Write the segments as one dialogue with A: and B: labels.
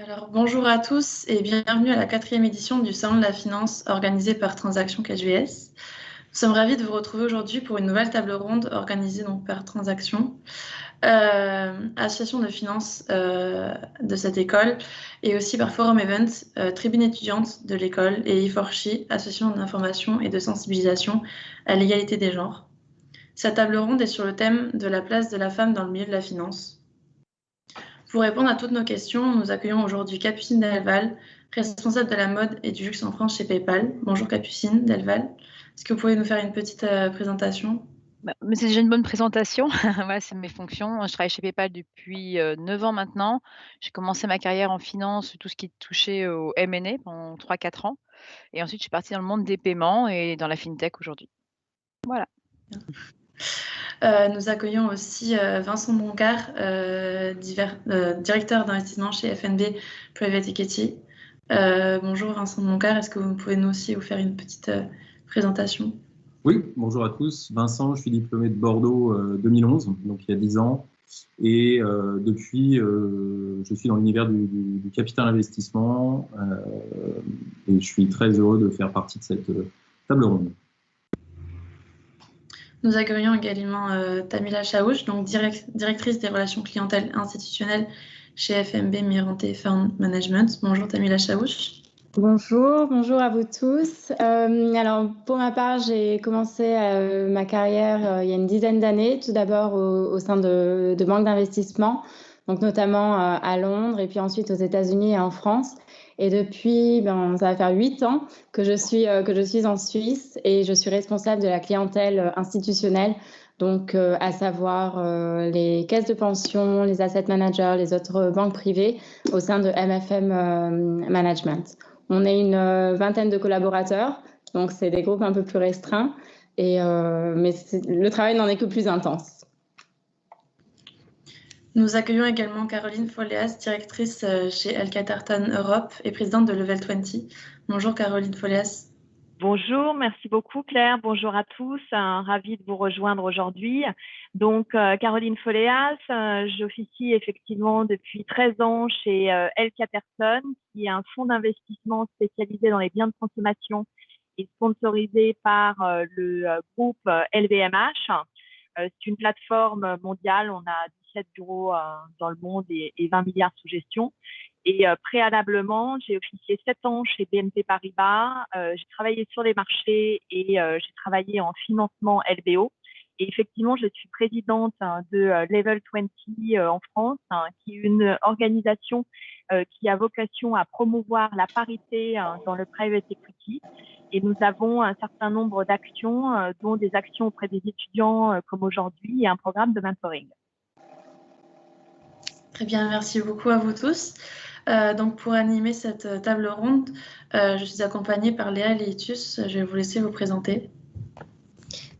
A: Alors, bonjour à tous et bienvenue à la 4e édition du Salon de la Finance organisée par Transaction Cash VS. Nous sommes ravis de vous retrouver aujourd'hui pour une nouvelle table ronde organisée donc par Transaction, association de finance de cette école, et aussi par Forum Event, tribune étudiante de l'école, et E4She, association d'information et de sensibilisation à l'égalité des genres. Cette table ronde est sur le thème de la place de la femme dans le milieu de la finance. Pour répondre à toutes nos questions, nous accueillons aujourd'hui Capucine Delval, responsable de la mode et du luxe en France chez PayPal. Bonjour Capucine Delval. Est-ce que vous pouvez nous faire une petite présentation?
B: Mais c'est déjà une bonne présentation. Voilà, c'est mes fonctions. Je travaille chez PayPal depuis 9 ans maintenant. J'ai commencé ma carrière en finance, tout ce qui touchait au M&A pendant 3-4 ans et ensuite je suis partie dans le monde des paiements et dans la fintech aujourd'hui. Voilà.
A: Nous accueillons aussi Vincent Boncard, directeur d'investissement chez FNB Private Equity. Bonjour Vincent Boncard, est-ce que vous pouvez nous aussi vous faire une petite présentation?
C: Oui, bonjour à tous. Vincent, je suis diplômé de Bordeaux 2011, donc il y a 10 ans. Et depuis, je suis dans l'univers du capital investissement et je suis très heureux de faire partie de cette table ronde.
A: Nous accueillons également Tamila Chaouch, donc directrice des relations clientèle institutionnelles chez FMB Mirante Fund Management. Bonjour Tamila Chaouch.
D: Bonjour à vous tous. Alors pour ma part, j'ai commencé ma carrière il y a une dizaine d'années, tout d'abord au sein de banques d'investissement, donc notamment à Londres et puis ensuite aux États-Unis et en France. Et depuis, ça va faire 8 ans que je suis en Suisse et je suis responsable de la clientèle institutionnelle, donc à savoir les caisses de pension, les asset managers, les autres banques privées au sein de MFM Management. On est une vingtaine de collaborateurs, donc c'est des groupes un peu plus restreints, mais le travail n'en est que plus intense.
A: Nous accueillons également Caroline Folléas, directrice chez El Caterton Europe et présidente de Level 20. Bonjour Caroline Folléas.
E: Bonjour, merci beaucoup Claire. Bonjour à tous, ravie de vous rejoindre aujourd'hui. Donc Caroline Folléas, j'officie effectivement depuis 13 ans chez El Caterton, qui est un fonds d'investissement spécialisé dans les biens de consommation et sponsorisé par le groupe LVMH. C'est une plateforme mondiale, on a 17 bureaux dans le monde et 20 milliards sous gestion. Et préalablement, j'ai officié 7 ans chez BNP Paribas. J'ai travaillé sur les marchés et j'ai travaillé en financement LBO. Et effectivement, je suis présidente de Level 20 en France, qui est une organisation qui a vocation à promouvoir la parité dans le private equity. Et nous avons un certain nombre d'actions, dont des actions auprès des étudiants comme aujourd'hui et un programme de mentoring.
A: Très bien, merci beaucoup à vous tous. Donc pour animer cette table ronde, je suis accompagnée par Léa Léitus. Je vais vous laisser vous présenter.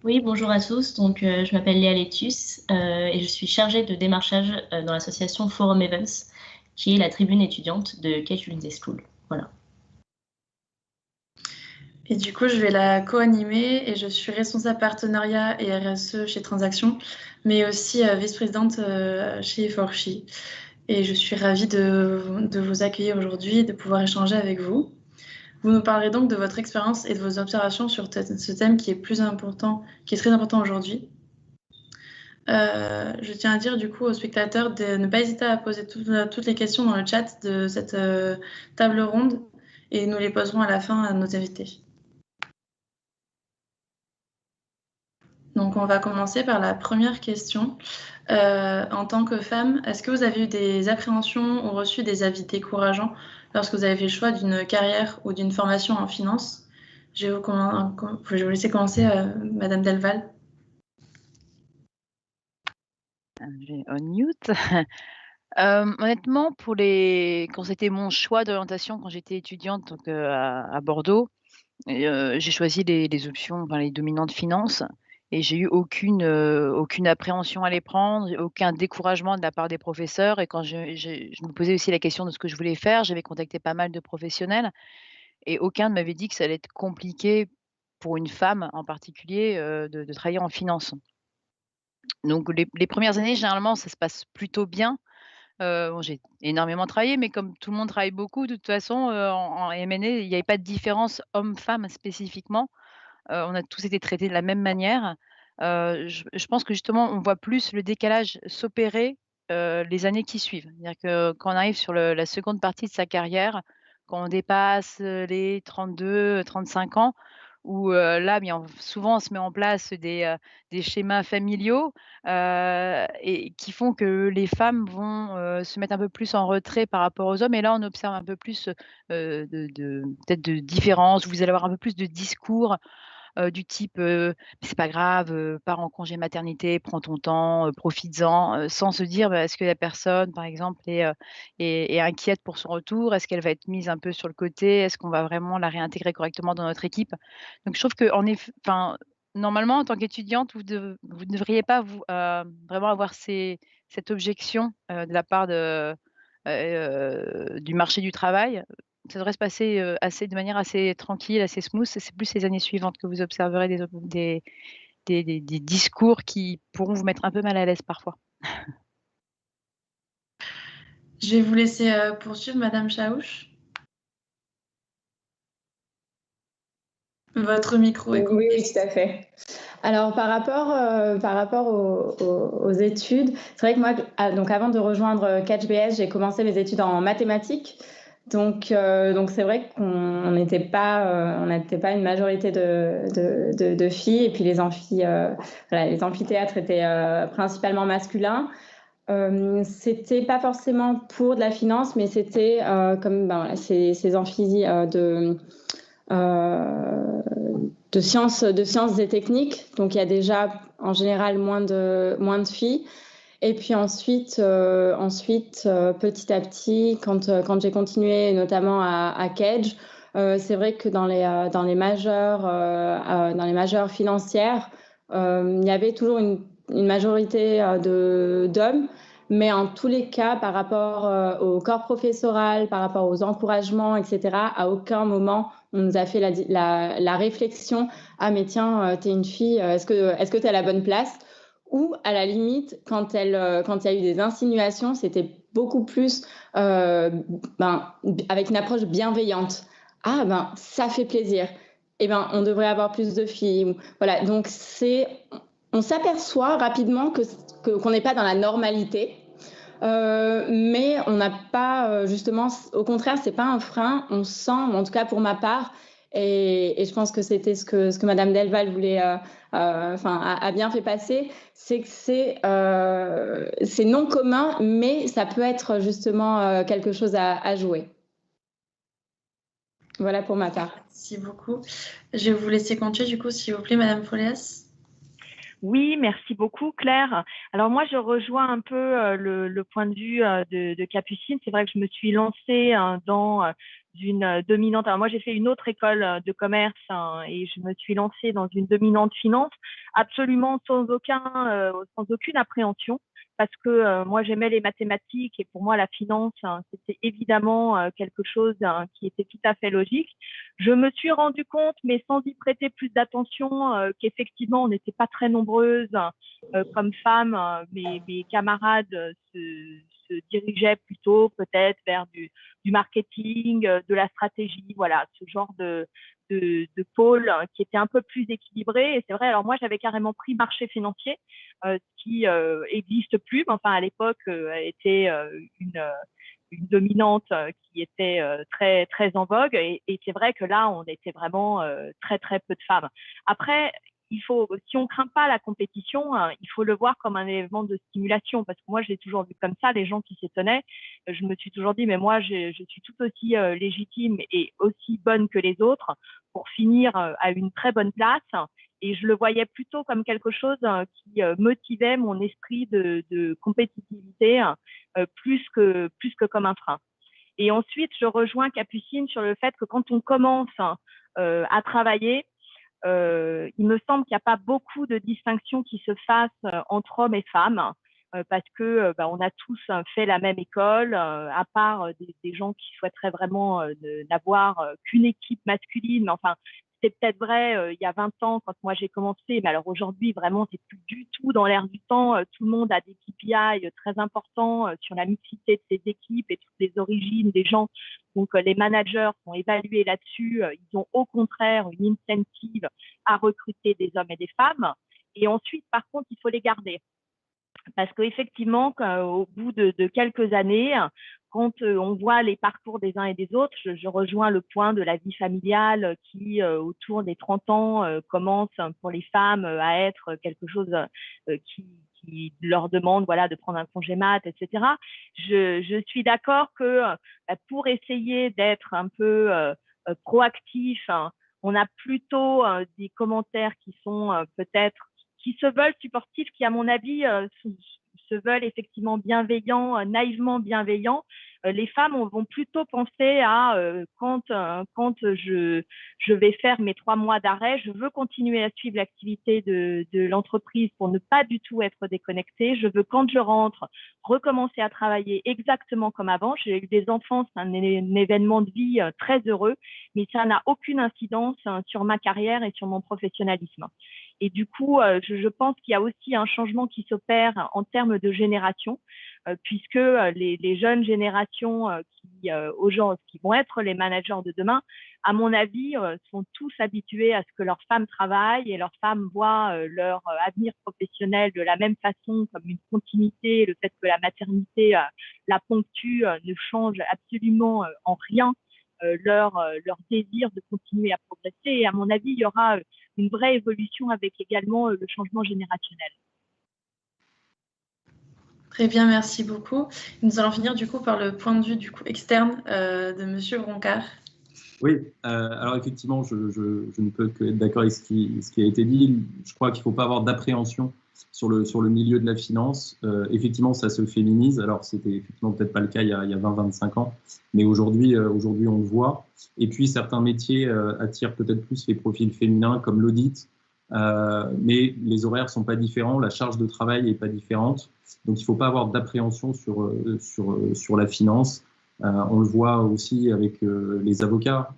F: Oui, bonjour à tous. Donc, je m'appelle Léa Létus et je suis chargée de démarchage dans l'association Forum Events, qui est la tribune étudiante de Case University School. Voilà.
A: Et du coup, je vais la co-animer et je suis responsable partenariat et RSE chez Transaction, mais aussi vice-présidente chez E4She. Et je suis ravie de vous accueillir aujourd'hui et de pouvoir échanger avec vous. Vous nous parlerez donc de votre expérience et de vos observations sur ce thème qui est très important aujourd'hui. Je tiens à dire du coup aux spectateurs de ne pas hésiter à poser toutes les questions dans le chat de cette table ronde et nous les poserons à la fin à nos invités. Donc on va commencer par la première question. En tant que femme, est-ce que vous avez eu des appréhensions ou reçu des avis décourageants lorsque vous avez fait le choix d'une carrière ou d'une formation en finance? Je vais vous laisser commencer, Madame Delval.
B: Je vais on mute. Honnêtement, quand c'était mon choix d'orientation quand j'étais étudiante donc, à Bordeaux, j'ai choisi les options, enfin les dominantes finance et j'ai eu aucune appréhension à les prendre, aucun découragement de la part des professeurs et quand je me posais aussi la question de ce que je voulais faire, j'avais contacté pas mal de professionnels et aucun ne m'avait dit que ça allait être compliqué pour une femme en particulier, de travailler en finance. Donc les premières années, généralement, ça se passe plutôt bien. Bon, j'ai énormément travaillé, mais comme tout le monde travaille beaucoup, de toute façon, en M&A, il n'y avait pas de différence homme-femme spécifiquement. On a tous été traités de la même manière. Je pense que justement, on voit plus le décalage s'opérer, les années qui suivent. C'est-à-dire que quand on arrive sur la seconde partie de sa carrière, quand on dépasse, les 32-35 ans, où, là, bien, souvent on se met en place des schémas familiaux, et qui font que les femmes vont, se mettre un peu plus en retrait par rapport aux hommes, et là, on observe un peu plus, de peut-être de différence. Vous allez avoir un peu plus de discours, du type, «C'est pas grave, pars en congé maternité, prends ton temps, profites-en», sans se dire, bah, est-ce que la personne, par exemple, est inquiète pour son retour? Est-ce qu'elle va être mise un peu sur le côté? Est-ce qu'on va vraiment la réintégrer correctement dans notre équipe? Donc je trouve qu'en enfin, normalement, en tant qu'étudiante, vous ne devriez pas vraiment avoir cette objection, de la part du marché du travail. Ça devrait se passer, de manière assez tranquille, assez smooth. C'est plus les années suivantes que vous observerez des discours qui pourront vous mettre un peu mal à l'aise parfois.
A: Je vais vous laisser poursuivre, Madame Chaouch. Votre micro est coupé.
D: Oui, tout à fait. Alors, par rapport aux études, c'est vrai que moi, donc avant de rejoindre CatchBS, j'ai commencé mes études en mathématiques. Donc c'est vrai qu'on n'était pas une majorité de filles. Et puis les les amphithéâtres étaient principalement masculins. C'était pas forcément pour de la finance, mais c'était comme ces amphis de sciences et techniques. Donc il y a déjà en général moins de filles. Et puis ensuite, petit à petit, quand j'ai continué, notamment à Kedge, c'est vrai que dans les majeures financières, il y avait toujours une majorité d'hommes, mais en tous les cas, par rapport au corps professoral, par rapport aux encouragements, etc., à aucun moment on nous a fait la réflexion: ah mais tiens, t'es une fille, est-ce que t'es à la bonne place? Ou à la limite, quand il y a eu des insinuations, c'était beaucoup plus avec une approche bienveillante. Ah ça fait plaisir. Eh ben, on devrait avoir plus de filles. Voilà, donc on s'aperçoit rapidement qu'on n'est pas dans la normalité. Mais on n'a pas, justement, au contraire, c'est pas un frein. On sent, en tout cas pour ma part, et je pense que c'était ce que Madame Delval voulait, a bien fait passer, c'est que c'est non commun, mais ça peut être justement quelque chose à jouer. Voilà pour ma part.
A: Merci beaucoup. Je vais vous laisser continuer, du coup, s'il vous plaît, Madame Follias.
E: Oui, merci beaucoup, Claire. Alors moi, je rejoins un peu le point de vue de Capucine. C'est vrai que je me suis lancée dans une dominante. Alors moi, j'ai fait une autre école de commerce et je me suis lancée dans une dominante finance, absolument sans aucune appréhension, parce que moi, j'aimais les mathématiques et pour moi, la finance, c'était évidemment quelque chose qui était tout à fait logique. Je me suis rendu compte, mais sans y prêter plus d'attention, qu'effectivement, on n'était pas très nombreuses comme femmes. Mes camarades se dirigeaient plutôt peut-être vers du marketing, de la stratégie, voilà, ce genre de pôle qui était un peu plus équilibré. Et c'est vrai, alors moi, j'avais carrément pris marché financier, qui n'existe plus, mais enfin, à l'époque, était une dominante qui était très très en vogue et c'est vrai que là on était vraiment très très peu de femmes. Après, si on craint pas la compétition, il faut le voir comme un élément de stimulation, parce que moi je l'ai toujours vu comme ça, les gens qui s'étonnaient, je me suis toujours dit mais moi je suis tout aussi légitime et aussi bonne que les autres pour finir à une très bonne place. Et je le voyais plutôt comme quelque chose qui motivait mon esprit de compétitivité plus que comme un frein. Et ensuite, je rejoins Capucine sur le fait que quand on commence à travailler, il me semble qu'il n'y a pas beaucoup de distinctions qui se fassent entre hommes et femmes, parce que on a tous fait la même école, à part des gens qui souhaiteraient vraiment n'avoir qu'une équipe masculine. Mais enfin, c'était peut-être vrai il y a 20 ans quand moi j'ai commencé, mais alors aujourd'hui, vraiment, c'est plus du tout dans l'air du temps. Tout le monde a des KPI très importants sur la mixité de ses équipes et toutes les origines des gens. Donc, les managers sont évalués là-dessus. Ils ont au contraire une incentive à recruter des hommes et des femmes. Et ensuite, par contre, il faut les garder. Parce qu'effectivement, au bout de quelques années, quand on voit les parcours des uns et des autres, je rejoins le point de la vie familiale qui, autour des 30 ans, commence pour les femmes à être quelque chose qui leur demande voilà, de prendre un congé mat, etc. Je suis d'accord que pour essayer d'être un peu proactif, hein, on a plutôt des commentaires qui sont peut-être qui se veulent supportifs, qui, à mon avis, se veulent effectivement bienveillants, naïvement bienveillants. Les femmes vont plutôt penser à quand je vais faire mes 3 mois d'arrêt, je veux continuer à suivre l'activité de l'entreprise pour ne pas du tout être déconnectée. Je veux, quand je rentre, recommencer à travailler exactement comme avant. J'ai eu des enfants, c'est un événement de vie très heureux, mais ça n'a aucune incidence sur ma carrière et sur mon professionnalisme. Et du coup, je pense qu'il y a aussi un changement qui s'opère en termes de génération, puisque les jeunes générations qui vont être les managers de demain, à mon avis, sont tous habitués à ce que leurs femmes travaillent et leurs femmes voient leur avenir professionnel de la même façon, comme une continuité. Le fait que la maternité la ponctue ne change absolument en rien leur désir de continuer à progresser. Et à mon avis, il y aura une vraie évolution avec également le changement générationnel.
A: Très bien, merci beaucoup. Nous allons finir du coup par le point de vue du coup externe de Monsieur Broncard.
C: Oui, alors effectivement, je ne peux que être d'accord avec ce qui a été dit. Je crois qu'il ne faut pas avoir d'appréhension sur le milieu de la finance. Effectivement, ça se féminise. Alors, c'était effectivement peut-être pas le cas il y a 20-25 ans, mais aujourd'hui, on le voit. Et puis, certains métiers attirent peut-être plus les profils féminins, comme l'audit, mais les horaires ne sont pas différents, la charge de travail n'est pas différente. Donc, il ne faut pas avoir d'appréhension sur la finance. On le voit aussi avec les avocats.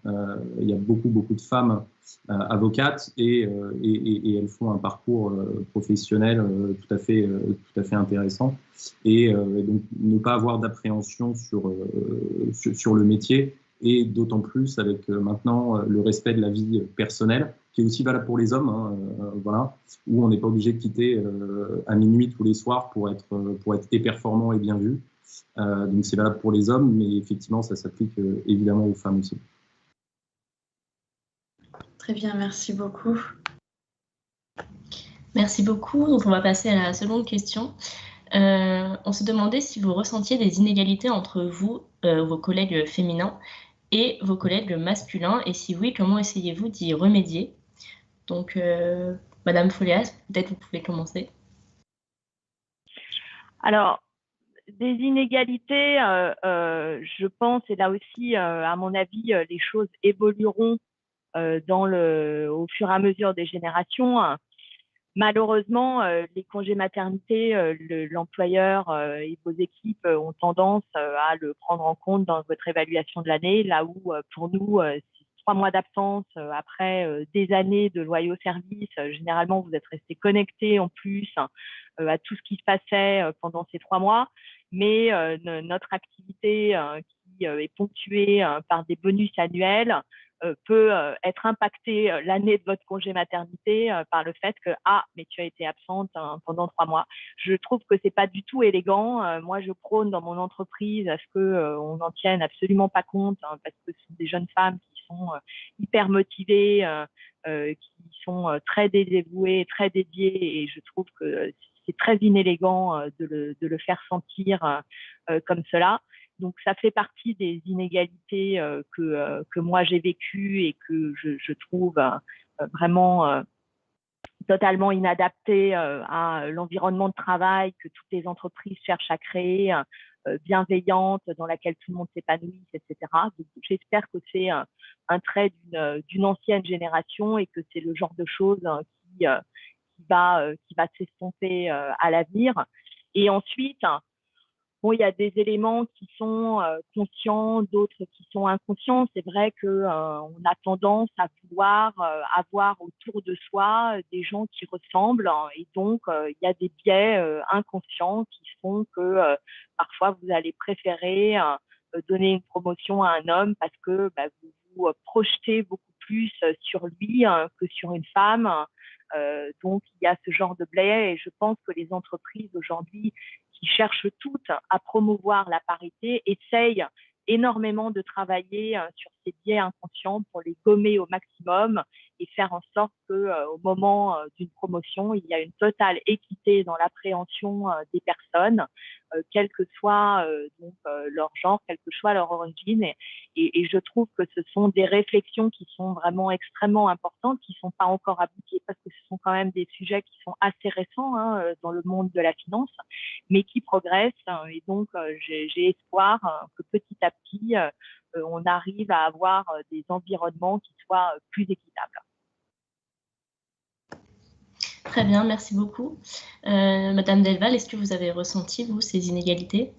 C: Il y a beaucoup de femmes avocates et elles font un parcours professionnel tout à fait intéressant. Et donc, ne pas avoir d'appréhension sur le métier, et d'autant plus avec maintenant le respect de la vie personnelle, qui est aussi valable pour les hommes, voilà, où on n'est pas obligé de quitter à minuit tous les soirs pour être et performant et bien vu. Donc c'est valable pour les hommes, mais effectivement ça s'applique évidemment aux femmes aussi.
A: Très bien, merci beaucoup.
F: Merci beaucoup. Donc on va passer à la seconde question. On se demandait si vous ressentiez des inégalités entre vous, vos collègues féminins, et vos collègues masculins, et si oui, comment essayez-vous d'y remédier? Donc, Madame Follias, peut-être vous pouvez commencer.
E: Alors, des inégalités, je pense, et là aussi, à mon avis, les choses évolueront au fur et à mesure des générations. Malheureusement, les congés maternité, l'employeur et vos équipes ont tendance à le prendre en compte dans votre évaluation de l'année, là où pour nous, 3 mois d'absence après des années de loyaux services, généralement vous êtes resté connecté en plus à tout ce qui se passait pendant ces 3 mois, mais notre activité qui est ponctuée par des bonus annuels peut être impacté l'année de votre congé maternité par le fait que mais tu as été absente pendant 3 mois. Je trouve que c'est pas du tout élégant. Moi, je prône dans mon entreprise à ce que on n'en tienne absolument pas compte, parce que ce sont des jeunes femmes qui sont hyper motivées, qui sont très dévouées, très dédiées, et je trouve que c'est très inélégant de le faire sentir comme cela. Donc, ça fait partie des inégalités que moi j'ai vécues et que je trouve vraiment totalement inadaptées à l'environnement de travail que toutes les entreprises cherchent à créer, bienveillante, dans laquelle tout le monde s'épanouit, etc. Donc, j'espère que c'est un trait d'une ancienne génération et que c'est le genre de choses qui va s'estomper à l'avenir. Et ensuite, Bon, il y a des éléments qui sont conscients, d'autres qui sont inconscients. C'est vrai que on a tendance à vouloir avoir autour de soi des gens qui ressemblent, hein, et donc il y a des biais inconscients qui font que parfois vous allez préférer donner une promotion à un homme parce que vous vous projetez beaucoup plus sur lui que sur une femme. Donc il y a ce genre de biais et je pense que les entreprises aujourd'hui qui cherchent toutes à promouvoir la parité, essayent énormément de travailler sur ces biais inconscients pour les gommer au maximum et faire en sorte qu'au moment d'une promotion, il y a une totale équité dans l'appréhension des personnes, quel que soit leur genre, quelle que soit leur origine. Et je trouve que ce sont des réflexions qui sont vraiment extrêmement importantes, qui ne sont pas encore appliquées parce que ce sont quand même des sujets qui sont assez récents dans le monde de la finance, mais qui progressent. Et donc, j'ai espoir que petit à petit, on arrive à avoir des environnements qui soient plus équitables.
F: Très bien, merci beaucoup. Madame Delval, est-ce que vous avez ressenti, vous, ces inégalités?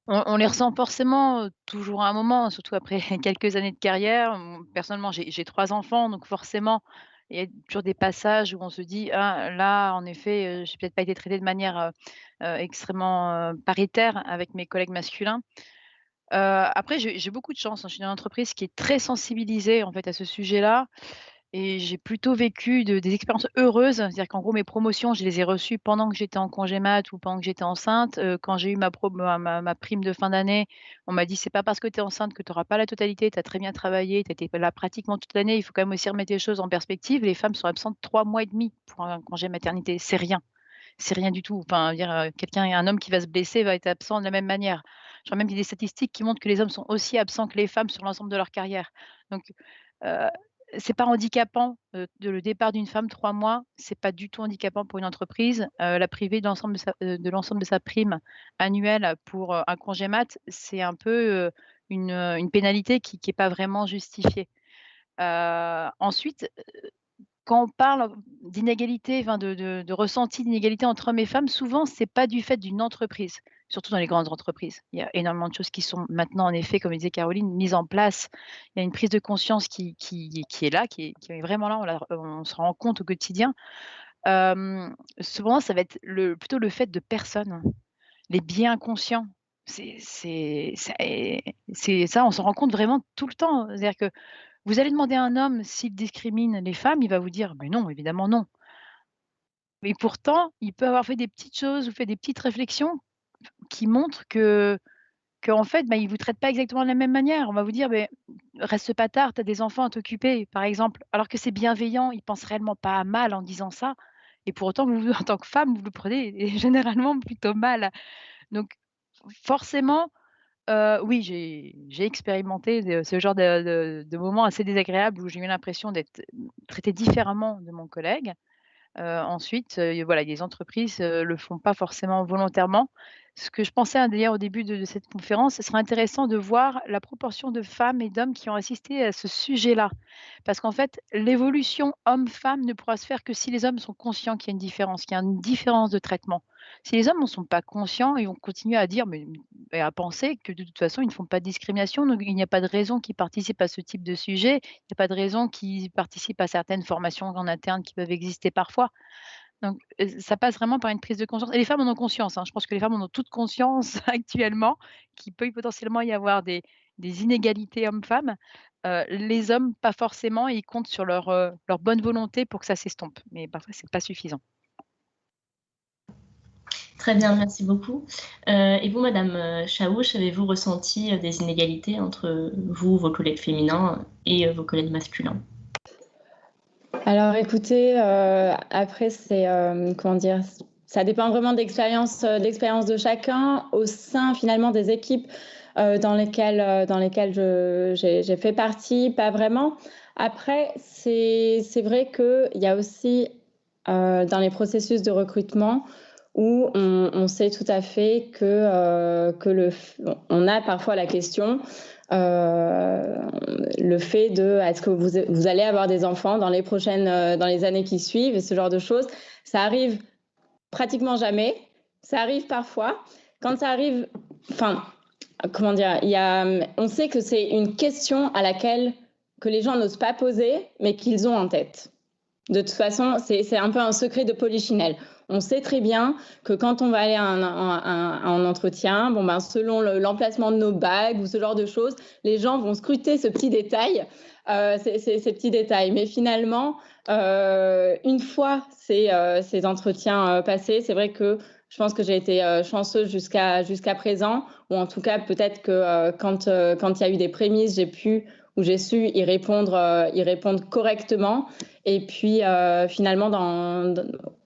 B: On les ressent forcément, toujours à un moment, surtout après quelques années de carrière. Personnellement, j'ai 3 enfants, donc forcément, il y a toujours des passages où on se dit: «Ah là, en effet, j'ai peut-être pas été traitée de manière, extrêmement, paritaire avec mes collègues masculins». Après j'ai beaucoup de chance, hein. Je suis dans une entreprise qui est très sensibilisée, en fait, à ce sujet-là et j'ai plutôt vécu des expériences heureuses. C'est-à-dire qu'en gros, mes promotions, je les ai reçues pendant que j'étais en congé mat ou pendant que j'étais enceinte. Quand j'ai eu ma prime de fin d'année, on m'a dit: «C'est pas parce que tu es enceinte que tu auras pas la totalité, tu as très bien travaillé, tu étais là pratiquement toute l'année». Il faut quand même aussi remettre les choses en perspective. Les femmes sont absentes 3 mois et demi pour un congé maternité. C'est rien du tout. Enfin, je veux dire, un homme qui va se blesser va être absent de la même manière. Je crois même qu'il y a des statistiques qui montrent que les hommes sont aussi absents que les femmes sur l'ensemble de leur carrière. Donc, heu, c'est pas handicapant, le départ d'une femme 3 mois, c'est pas du tout handicapant pour une entreprise. La priver de l'ensemble de sa prime annuelle pour, un congé mat, c'est un peu, une pénalité qui est pas vraiment justifiée. Ensuite, quand on parle d'inégalité, enfin de ressenti d'inégalité entre hommes et femmes, souvent c'est pas du fait d'une entreprise, surtout dans les grandes entreprises. Il y a énormément de choses qui sont maintenant en effet, comme disait Caroline, mises en place. Il y a une prise de conscience qui est là, qui est vraiment là, on se rend compte au quotidien. Souvent ça va être plutôt le fait de personnes, les biais inconscients. C'est ça, on s'en rend compte vraiment tout le temps. C'est-à-dire que vous allez demander à un homme s'il discrimine les femmes, il va vous dire: «Mais non, évidemment non». Mais pourtant, il peut avoir fait des petites choses ou fait des petites réflexions qui montrent qu'en fait, il vous traite pas exactement de la même manière. On va vous dire: «Beh, reste pas tard, tu as des enfants à t'occuper», par exemple, alors que c'est bienveillant, il pense réellement pas à mal en disant ça et pour autant vous, en tant que femme, vous le prenez généralement plutôt mal. Donc forcément, oui, j'ai expérimenté ce genre de moments assez désagréables où j'ai eu l'impression d'être, traitée différemment de mon collègue. Ensuite, voilà, les entreprises, le font pas forcément volontairement. Ce que je pensais, hein, d'ailleurs au début de cette conférence, ce serait intéressant de voir la proportion de femmes et d'hommes qui ont assisté à ce sujet-là. Parce qu'en fait, l'évolution homme-femme ne pourra se faire que si les hommes sont conscients qu'il y a une différence, qu'il y a une différence de traitement. Si les hommes n'en sont pas conscients, ils vont continuer à dire et à penser que de toute façon, ils ne font pas de discrimination, donc il n'y a pas de raison qu'ils participent à ce type de sujet. Il n'y a pas de raison qu'ils participent à certaines formations en interne qui peuvent exister parfois. Donc, ça passe vraiment par une prise de conscience et les femmes en ont conscience, hein. Je pense que les femmes en ont toutes conscience actuellement qu'il peut potentiellement y avoir des inégalités hommes-femmes. Les hommes, pas forcément et ils comptent sur leur bonne volonté pour que ça s'estompe, mais parfois c'est pas suffisant.
F: Très bien, merci beaucoup. Et vous, madame, Chaouch, avez-vous ressenti, des inégalités entre vous, vos collègues féminins et vos collègues masculins?
D: Alors écoutez, après c'est, comment dire? Ça dépend vraiment d'expérience de chacun au sein finalement des équipes, dans lesquelles j'ai fait partie, pas vraiment. Après c'est vrai qu'il y a aussi, dans les processus de recrutement où on sait tout à fait que on a parfois la question, le fait de est-ce que vous allez avoir des enfants dans les années qui suivent et ce genre de choses. Ça arrive pratiquement jamais, ça arrive parfois. Quand ça arrive enfin, comment dire, on sait que c'est une question à laquelle que les gens n'osent pas poser, mais qu'ils ont en tête. De toute façon, c'est un peu un secret de polichinelle. On sait très bien que quand on va aller à un entretien, bon ben, selon l'emplacement de nos bagues ou ce genre de choses, les gens vont scruter ce petit détail, ces petits détails. Mais finalement, une fois ces entretiens passés, c'est vrai que je pense que j'ai été chanceuse jusqu'à présent, ou en tout cas peut-être que quand il y a eu des prémices, j'ai su y répondre correctement. Et puis finalement,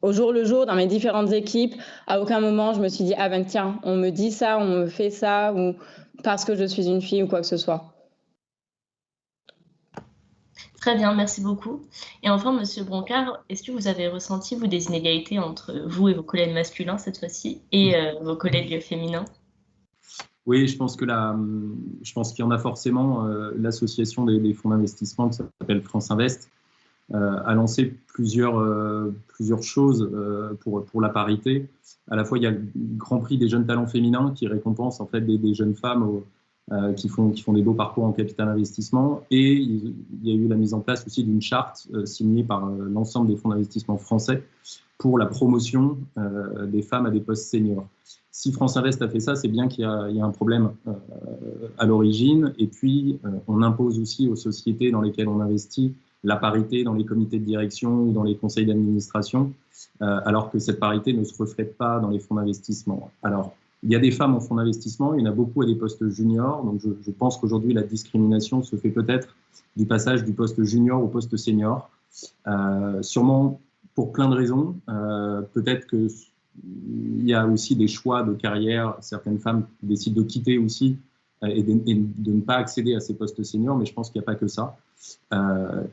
D: au jour le jour, dans mes différentes équipes, à aucun moment je me suis dit ah ben tiens, on me dit ça, on me fait ça, ou parce que je suis une fille ou quoi que ce soit.
F: Très bien, merci beaucoup. Et enfin, Monsieur Broncard, est-ce que vous avez ressenti, vous, des inégalités entre vous et vos collègues masculins cette fois-ci et vos collègues féminins?
C: Oui, je pense qu'il y en a forcément. L'association des fonds d'investissement qui s'appelle France Invest a lancé plusieurs choses pour la parité. À la fois, il y a le Grand Prix des jeunes talents féminins qui récompense en fait des jeunes femmes qui font des beaux parcours en capital investissement. Et il y a eu la mise en place aussi d'une charte signée par l'ensemble des fonds d'investissement français pour la promotion des femmes à des postes seniors. Si France Invest a fait ça, c'est bien qu'il y a un problème à l'origine. Et puis, on impose aussi aux sociétés dans lesquelles on investit la parité dans les comités de direction ou dans les conseils d'administration, alors que cette parité ne se reflète pas dans les fonds d'investissement. Alors, il y a des femmes en fonds d'investissement, il y en a beaucoup à des postes juniors, donc je pense qu'aujourd'hui, la discrimination se fait peut-être du passage du poste junior au poste senior, sûrement pour plein de raisons. Peut-être qu'il y a aussi des choix de carrière, certaines femmes décident de quitter aussi et de ne pas accéder à ces postes seniors, mais je pense qu'il n'y a pas que ça.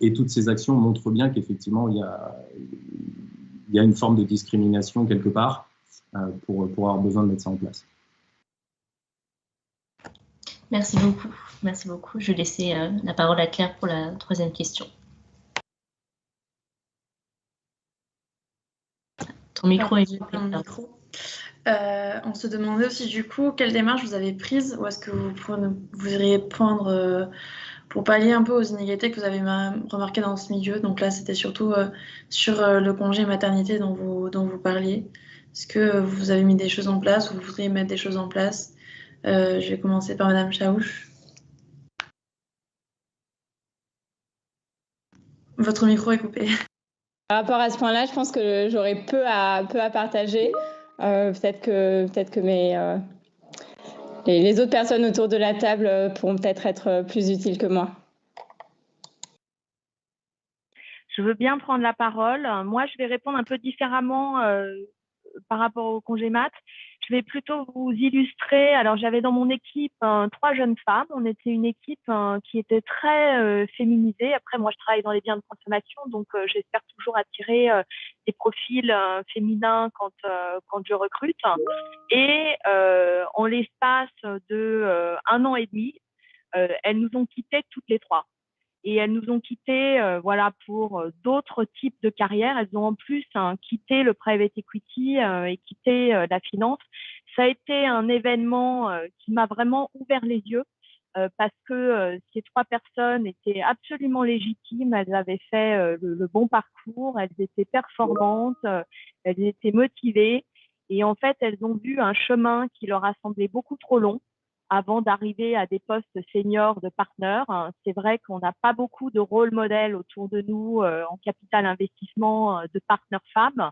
C: Et toutes ces actions montrent bien qu'effectivement, il y a une forme de discrimination quelque part pour avoir besoin de mettre ça en place.
F: Merci beaucoup. Merci beaucoup. Je vais laisser la parole à Claire pour la troisième question. Ton micro est coupé.
A: On se demandait aussi du coup quelle démarche vous avez prise ou est-ce que vous iriez prendre pour pallier un peu aux inégalités que vous avez remarquées dans ce milieu. Donc là, c'était surtout sur le congé maternité dont vous parliez. Est-ce que vous avez mis des choses en place ou vous voudriez mettre des choses en place? Je vais commencer par Madame Chaouch. Votre micro est coupé.
D: Par rapport à ce point-là, je pense que j'aurais peu à partager. Peut-être que les autres personnes autour de la table pourront peut-être être plus utiles que moi.
E: Je veux bien prendre la parole. Moi, je vais répondre un peu différemment par rapport au congé mat. Je vais plutôt vous illustrer. Alors, j'avais dans mon équipe 3 jeunes femmes. On était une équipe qui était très féminisée. Après, moi, je travaille dans les biens de consommation, donc j'espère toujours attirer des profils féminins quand je recrute. Et en l'espace de 1 an et demi, elles nous ont quittés toutes les 3. Et elles nous ont quitté pour d'autres types de carrières. Elles ont en plus quitté le private equity et quitté la finance. Ça a été un événement qui m'a vraiment ouvert les yeux parce que ces 3 personnes étaient absolument légitimes. Elles avaient fait le bon parcours, elles étaient performantes, elles étaient motivées. Et en fait, elles ont vu un chemin qui leur a semblé beaucoup trop long avant d'arriver à des postes seniors de partenaires. C'est vrai qu'on n'a pas beaucoup de rôle modèles autour de nous en capital investissement de partenaires femmes.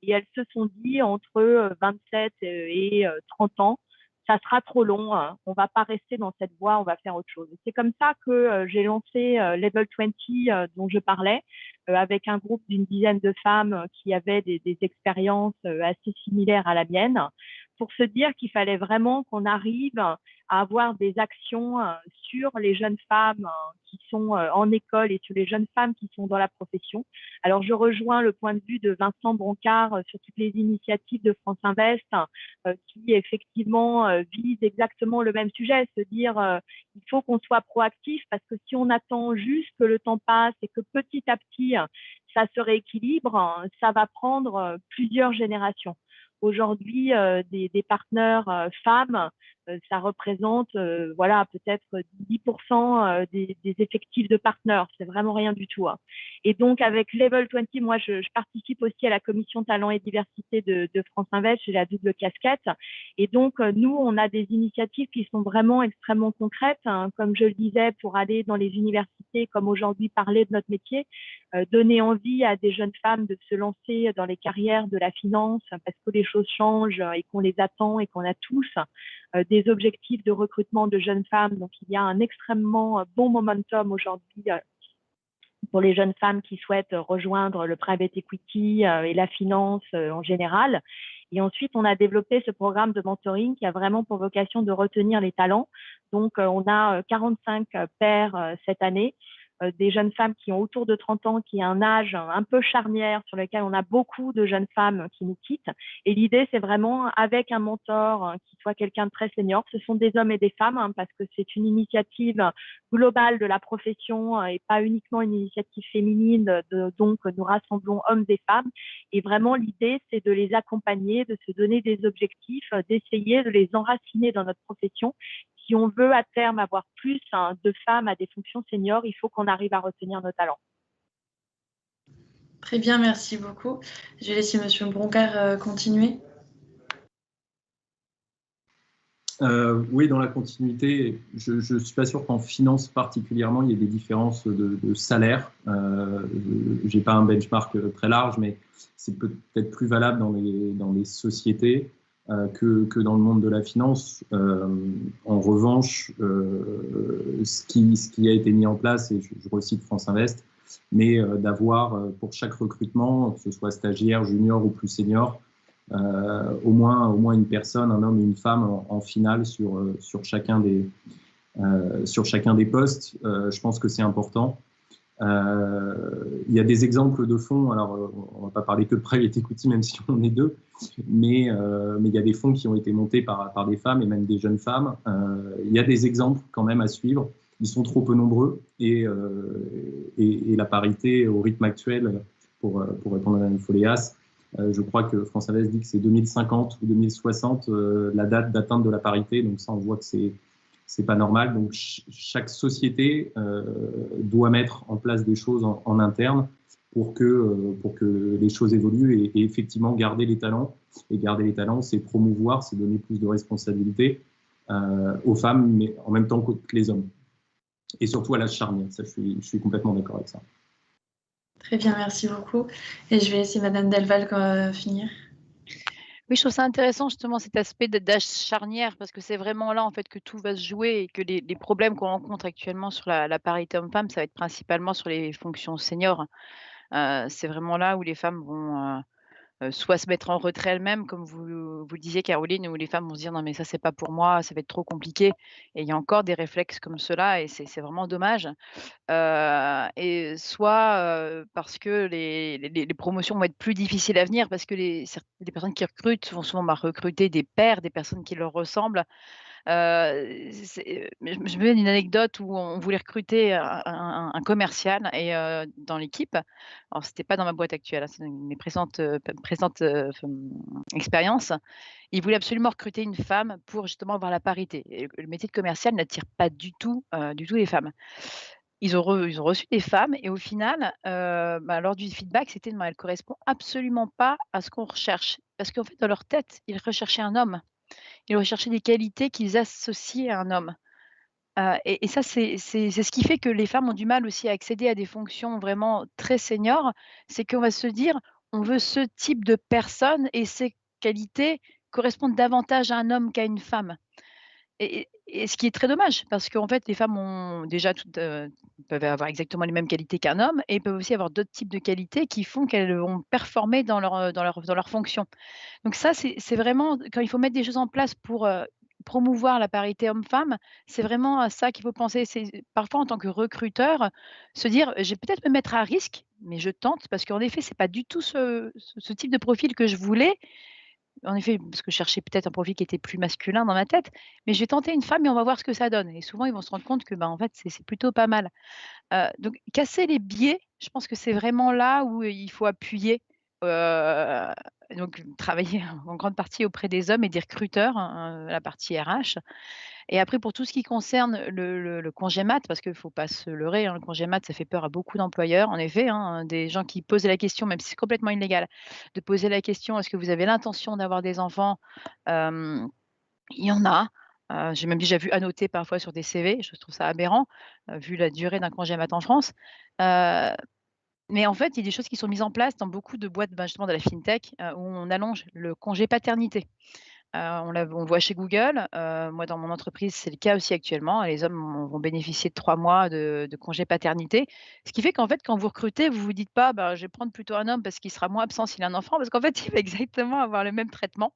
E: Et elles se sont dit entre 27 et 30 ans, ça sera trop long, on va pas rester dans cette voie, on va faire autre chose. C'est comme ça que j'ai lancé Level 20 dont je parlais, avec un groupe d'une dizaine de femmes qui avaient des expériences assez similaires à la mienne, pour se dire qu'il fallait vraiment qu'on arrive à avoir des actions sur les jeunes femmes qui sont en école et sur les jeunes femmes qui sont dans la profession. Alors, je rejoins le point de vue de Vincent Broncard sur toutes les initiatives de France Invest qui, effectivement, visent exactement le même sujet, se dire il faut qu'on soit proactif parce que si on attend juste que le temps passe et que petit à petit, ça se rééquilibre, ça va prendre plusieurs générations. Aujourd'hui, des partenaires femmes ça représente voilà, peut-être 10% des effectifs de partenaires. C'est vraiment rien du tout. Hein. Et donc, avec Level 20, moi, je participe aussi à la commission talent et diversité de France Invest. J'ai la double casquette. Et donc, nous, on a des initiatives qui sont vraiment extrêmement concrètes. Hein, comme je le disais, pour aller dans les universités, comme aujourd'hui, parler de notre métier, donner envie à des jeunes femmes de se lancer dans les carrières de la finance parce que les choses changent et qu'on les attend et qu'on a tous des objectifs de recrutement de jeunes femmes. Donc, il y a un extrêmement bon momentum aujourd'hui pour les jeunes femmes qui souhaitent rejoindre le private equity et la finance en général. Et ensuite, on a développé ce programme de mentoring qui a vraiment pour vocation de retenir les talents. Donc, on a 45 paires cette année. Des jeunes femmes qui ont autour de 30 ans, qui ont un âge un peu charnière sur lequel on a beaucoup de jeunes femmes qui nous quittent. Et l'idée, c'est vraiment avec un mentor qui soit quelqu'un de très senior. Ce sont des hommes et des femmes hein, parce que c'est une initiative globale de la profession et pas uniquement une initiative féminine. Donc, nous rassemblons hommes et femmes. Et vraiment, l'idée, c'est de les accompagner, de se donner des objectifs, d'essayer de les enraciner dans notre profession. Si on veut à terme avoir plus de femmes à des fonctions seniors, il faut qu'on arrive à retenir nos talents.
A: Très bien, merci beaucoup. Je vais laisser M. Broncard continuer.
C: Oui, dans la continuité, je ne suis pas sûr qu'en finance particulièrement, il y ait des différences de salaire. Je n'ai pas un benchmark très large, mais c'est peut-être plus valable dans les sociétés. Que dans le monde de la finance. En revanche, ce qui a été mis en place, et je recite France Invest, mais d'avoir pour chaque recrutement, que ce soit stagiaire, junior ou plus senior, au moins une personne, un homme et une femme en finale sur chacun des postes. Je pense que c'est important. Il y a des exemples de fonds, alors on ne va pas parler que de private equity même si on est deux, mais il y a des fonds qui ont été montés par des femmes et même des jeunes femmes. Il y a des exemples quand même à suivre, ils sont trop peu nombreux et la parité au rythme actuel, pour répondre à Mme Foléas, je crois que France Invest dit que c'est 2050 ou 2060 la date d'atteinte de la parité, donc ça on voit que c'est pas normal. Donc, chaque société doit mettre en place des choses en interne pour que les choses évoluent et effectivement garder les talents. Et garder les talents, c'est promouvoir, c'est donner plus de responsabilités aux femmes, mais en même temps que les hommes. Et surtout à l'âge charnière. Ça, je suis complètement d'accord avec ça.
A: Très bien, merci beaucoup. Et je vais laisser Madame Delval finir.
B: Oui, je trouve ça intéressant justement cet aspect d'âge charnière parce que c'est vraiment là en fait que tout va se jouer et que les problèmes qu'on rencontre actuellement sur la parité homme-femme, ça va être principalement sur les fonctions seniors. C'est vraiment là où les femmes vont soit se mettre en retrait elles-mêmes, comme vous le disiez Caroline, où les femmes vont se dire: «Non mais ça c'est pas pour moi, ça va être trop compliqué» et il y a encore des réflexes comme ceux-là et c'est vraiment dommage. Et soit, parce que les promotions vont être plus difficiles à venir parce que les personnes qui recrutent vont souvent recruter des pairs, des personnes qui leur ressemblent. Je me donne une anecdote où on voulait recruter un commercial et dans l'équipe. Alors c'était pas dans ma boîte actuelle, hein, c'est dans mes présentes expériences. Ils voulaient absolument recruter une femme pour justement avoir la parité et le métier de commercial n'attire pas du tout les femmes. Ils ont reçu des femmes et au final, lors du feedback, c'était: «Non, elle correspond absolument pas à ce qu'on recherche». Parce qu'en fait, dans leur tête, ils recherchaient un homme. Ils recherchaient des qualités qu'ils associaient à un homme. Et ça, c'est ce qui fait que les femmes ont du mal aussi à accéder à des fonctions vraiment très seniors. C'est qu'on va se dire: «On veut ce type de personne et ces qualités correspondent davantage à un homme qu'à une femme». Et ce qui est très dommage parce qu'en fait, les femmes ont déjà toutes, peuvent avoir exactement les mêmes qualités qu'un homme et peuvent aussi avoir d'autres types de qualités qui font qu'elles vont performer dans leur fonction. Donc ça, c'est vraiment quand il faut mettre des choses en place pour, promouvoir la parité homme-femme, c'est vraiment à ça qu'il faut penser. C'est parfois en tant que recruteur, se dire: «Je vais peut-être me mettre à risque, mais je tente» parce qu'en effet, c'est pas du tout ce type de profil que je voulais. En effet, parce que je cherchais peut-être un profil qui était plus masculin dans ma tête, mais je vais tenter une femme et on va voir ce que ça donne et souvent ils vont se rendre compte que, en fait, c'est plutôt pas mal. Donc casser les biais, je pense que c'est vraiment là où il faut appuyer, heu donc travailler en grande partie auprès des hommes et des recruteurs, hein, la partie RH. Et après pour tout ce qui concerne le congé mat, parce qu'il ne faut pas se leurrer, hein, le congé mat, ça fait peur à beaucoup d'employeurs, en effet, hein, des gens qui posent la question, même si c'est complètement illégal, de poser la question: «Est-ce que vous avez l'intention d'avoir des enfants?» hem, il y en a, j'ai même déjà vu annoter parfois sur des CV, je trouve ça aberrant, vu la durée d'un congé mat en France. Heu, mais en fait, il y a des choses qui sont mises en place dans beaucoup de boîtes, ben, justement de la fintech, où on allonge le congé paternité. On le voit chez Google, moi dans mon entreprise, c'est le cas aussi actuellement. Les hommes vont bénéficier de 3 mois de congé paternité. Ce qui fait qu'en fait, quand vous recrutez, vous vous dites pas: «Bah, je vais prendre plutôt un homme parce qu'il sera moins absent s'il a un enfant», parce qu'en fait, il va exactement avoir le même traitement.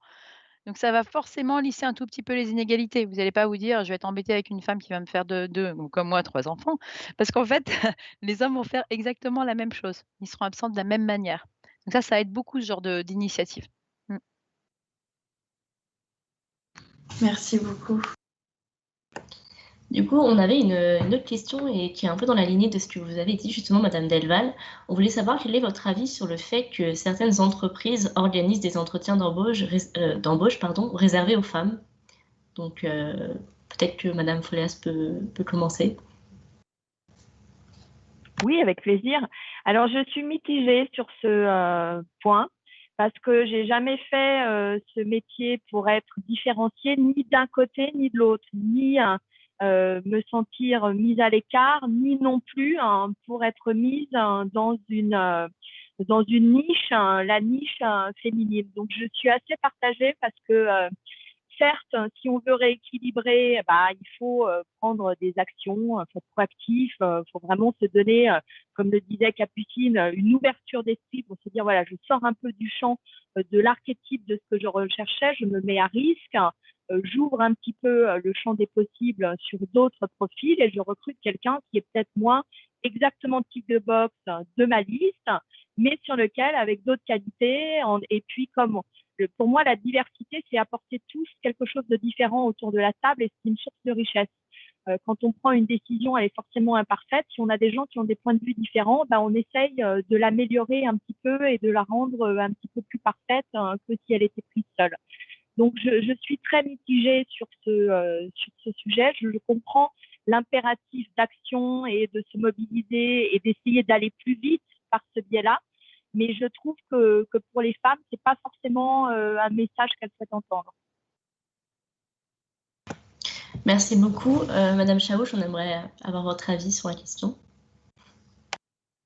B: Donc ça va forcément lisser un tout petit peu les inégalités. Vous n'allez pas vous dire: «Je vais être embêté avec une femme qui va me faire de 2 ou comme moi 3 enfants», parce qu'en fait, les hommes vont faire exactement la même chose. Ils seront absents de la même manière. Donc ça aide beaucoup ce genre d'initiative. Mmh.
A: Merci beaucoup.
F: Du coup, on avait une autre question et qui est un peu dans la lignée de ce que vous avez dit justement, Madame Delval. On voulait savoir quel est votre avis sur le fait que certaines entreprises organisent des entretiens d'embauche réservés aux femmes. Donc, peut-être que Madame Follias peut commencer.
E: Oui, avec plaisir. Alors, je suis mitigée sur ce point parce que j'ai jamais fait ce métier pour être différenciée ni d'un côté ni de l'autre, ni me sentir mise à l'écart, ni non plus pour être mise dans une niche, la niche féminine. Donc, je suis assez partagée parce que certes, si on veut rééquilibrer, il faut prendre des actions, faut être proactif, faut vraiment se donner, comme le disait Capucine, une ouverture d'esprit pour se dire voilà, je sors un peu du champ de l'archétype de ce que je recherchais, je me mets à risque, j'ouvre un petit peu le champ des possibles sur d'autres profils et je recrute quelqu'un qui est peut-être moins exactement le type de box de ma liste, mais sur lequel, avec d'autres qualités, et puis comme pour moi, la diversité, c'est apporter tous quelque chose de différent autour de la table et c'est une source de richesse. Quand on prend une décision, elle est forcément imparfaite. Si on a des gens qui ont des points de vue différents, on essaye de l'améliorer un petit peu et de la rendre un petit peu plus parfaite que si elle était prise seule. Donc, je suis très mitigée sur ce sujet. Je comprends l'impératif d'action et de se mobiliser et d'essayer d'aller plus vite par ce biais-là. Mais je trouve que pour les femmes, c'est pas forcément un message qu'elles souhaitent entendre.
F: Merci beaucoup. Madame Chaouch, on aimerait avoir votre avis sur la question.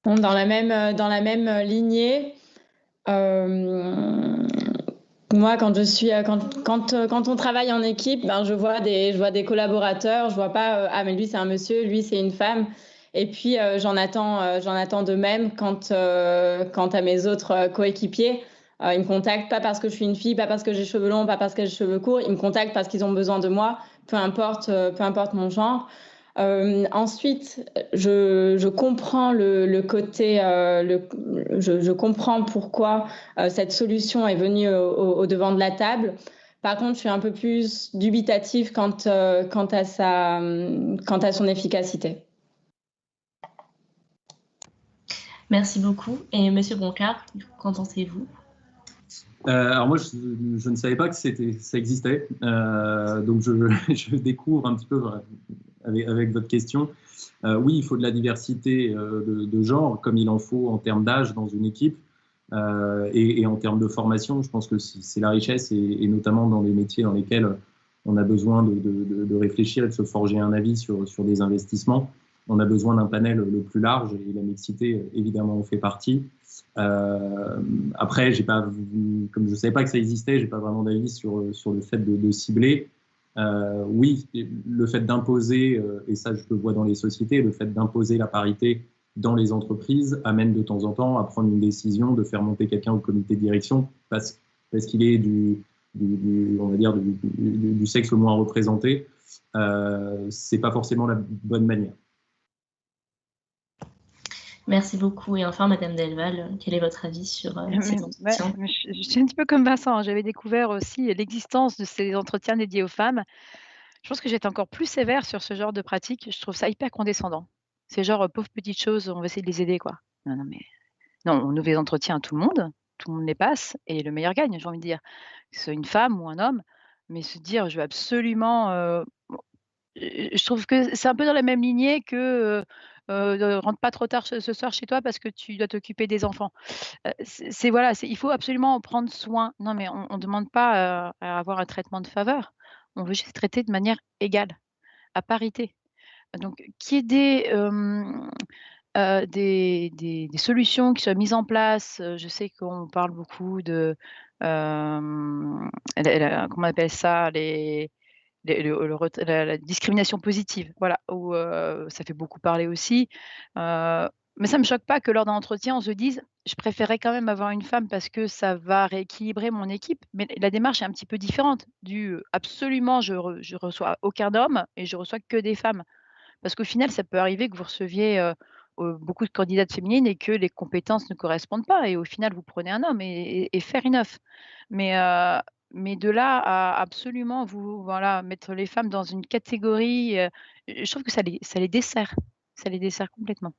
D: Bon, dans la même lignée, moi, quand on travaille en équipe, je vois des collaborateurs, je vois pas ah mais lui c'est un monsieur, lui c'est une femme. Et puis j'en attends de même quant à mes autres coéquipiers. Ils me contactent pas parce que je suis une fille, pas parce que j'ai cheveux longs, pas parce que j'ai cheveux courts. Ils me contactent parce qu'ils ont besoin de moi, peu importe mon genre. Ensuite, je comprends le côté, je comprends pourquoi cette solution est venue au devant de la table. Par contre, je suis un peu plus dubitative quant à son efficacité.
F: Merci beaucoup. Et Monsieur Broncard, qu'en pensez-vous?
C: Alors moi, je ne savais pas que ça existait, donc je découvre un petit peu avec votre question. Oui, il faut de la diversité de genre, comme il en faut en termes d'âge dans une équipe, et en termes de formation. Je pense que c'est la richesse, et notamment dans les métiers dans lesquels on a besoin de réfléchir et de se forger un avis sur des investissements. On a besoin d'un panel le plus large, et la mixité, évidemment, en fait partie. Après, comme je ne savais pas que ça existait, je n'ai pas vraiment d'avis sur le fait de cibler. Oui, le fait d'imposer, et ça je le vois dans les sociétés, le fait d'imposer la parité dans les entreprises amène de temps en temps à prendre une décision de faire monter quelqu'un au comité de direction parce qu'il est on va dire du sexe le moins représenté. C'est pas forcément la bonne manière.
F: Merci beaucoup. Et enfin, Madame Delval, quel est votre avis sur ces entretiens?
B: Je suis un petit peu comme Vincent. J'avais découvert aussi l'existence de ces entretiens dédiés aux femmes. Je pense que j'étais encore plus sévère sur ce genre de pratique. Je trouve ça hyper condescendant. C'est genre, pauvres petites choses, on va essayer de les aider, quoi. Non, mais non, on ouvre les entretiens à tout le monde. tout le monde les passe et le meilleur gagne, j'ai envie de dire. Que ce soit une femme ou un homme, mais se dire: «Je veux absolument, je trouve que c'est un peu dans la même lignée que, rentre pas trop tard ce soir chez toi parce que tu dois t'occuper des enfants. C'est voilà, il faut absolument en prendre soin. Non, mais on demande pas, à avoir un traitement de faveur. On veut juste être traité de manière égale, à parité. Donc qu'il y ait des solutions qui soient mises en place, je sais qu'on parle beaucoup de, comment on appelle ça? Le ret la discrimination positive, voilà, où, ça fait beaucoup parler aussi, mais ça me choque pas que lors d'un entretien, on se dise: «Je préférerais quand même avoir une femme parce que ça va rééquilibrer mon équipe», mais la démarche est un petit peu différente absolument je reçois aucun homme et je reçois que des femmes. Parce qu'au final, ça peut arriver que vous receviez, beaucoup de candidates féminines et que les compétences ne correspondent pas et au final, vous prenez un homme et fair enough. Mais, mais de là à absolument vous voilà, mettre les femmes dans une catégorie, je trouve que ça les dessert. Ça les dessert complètement.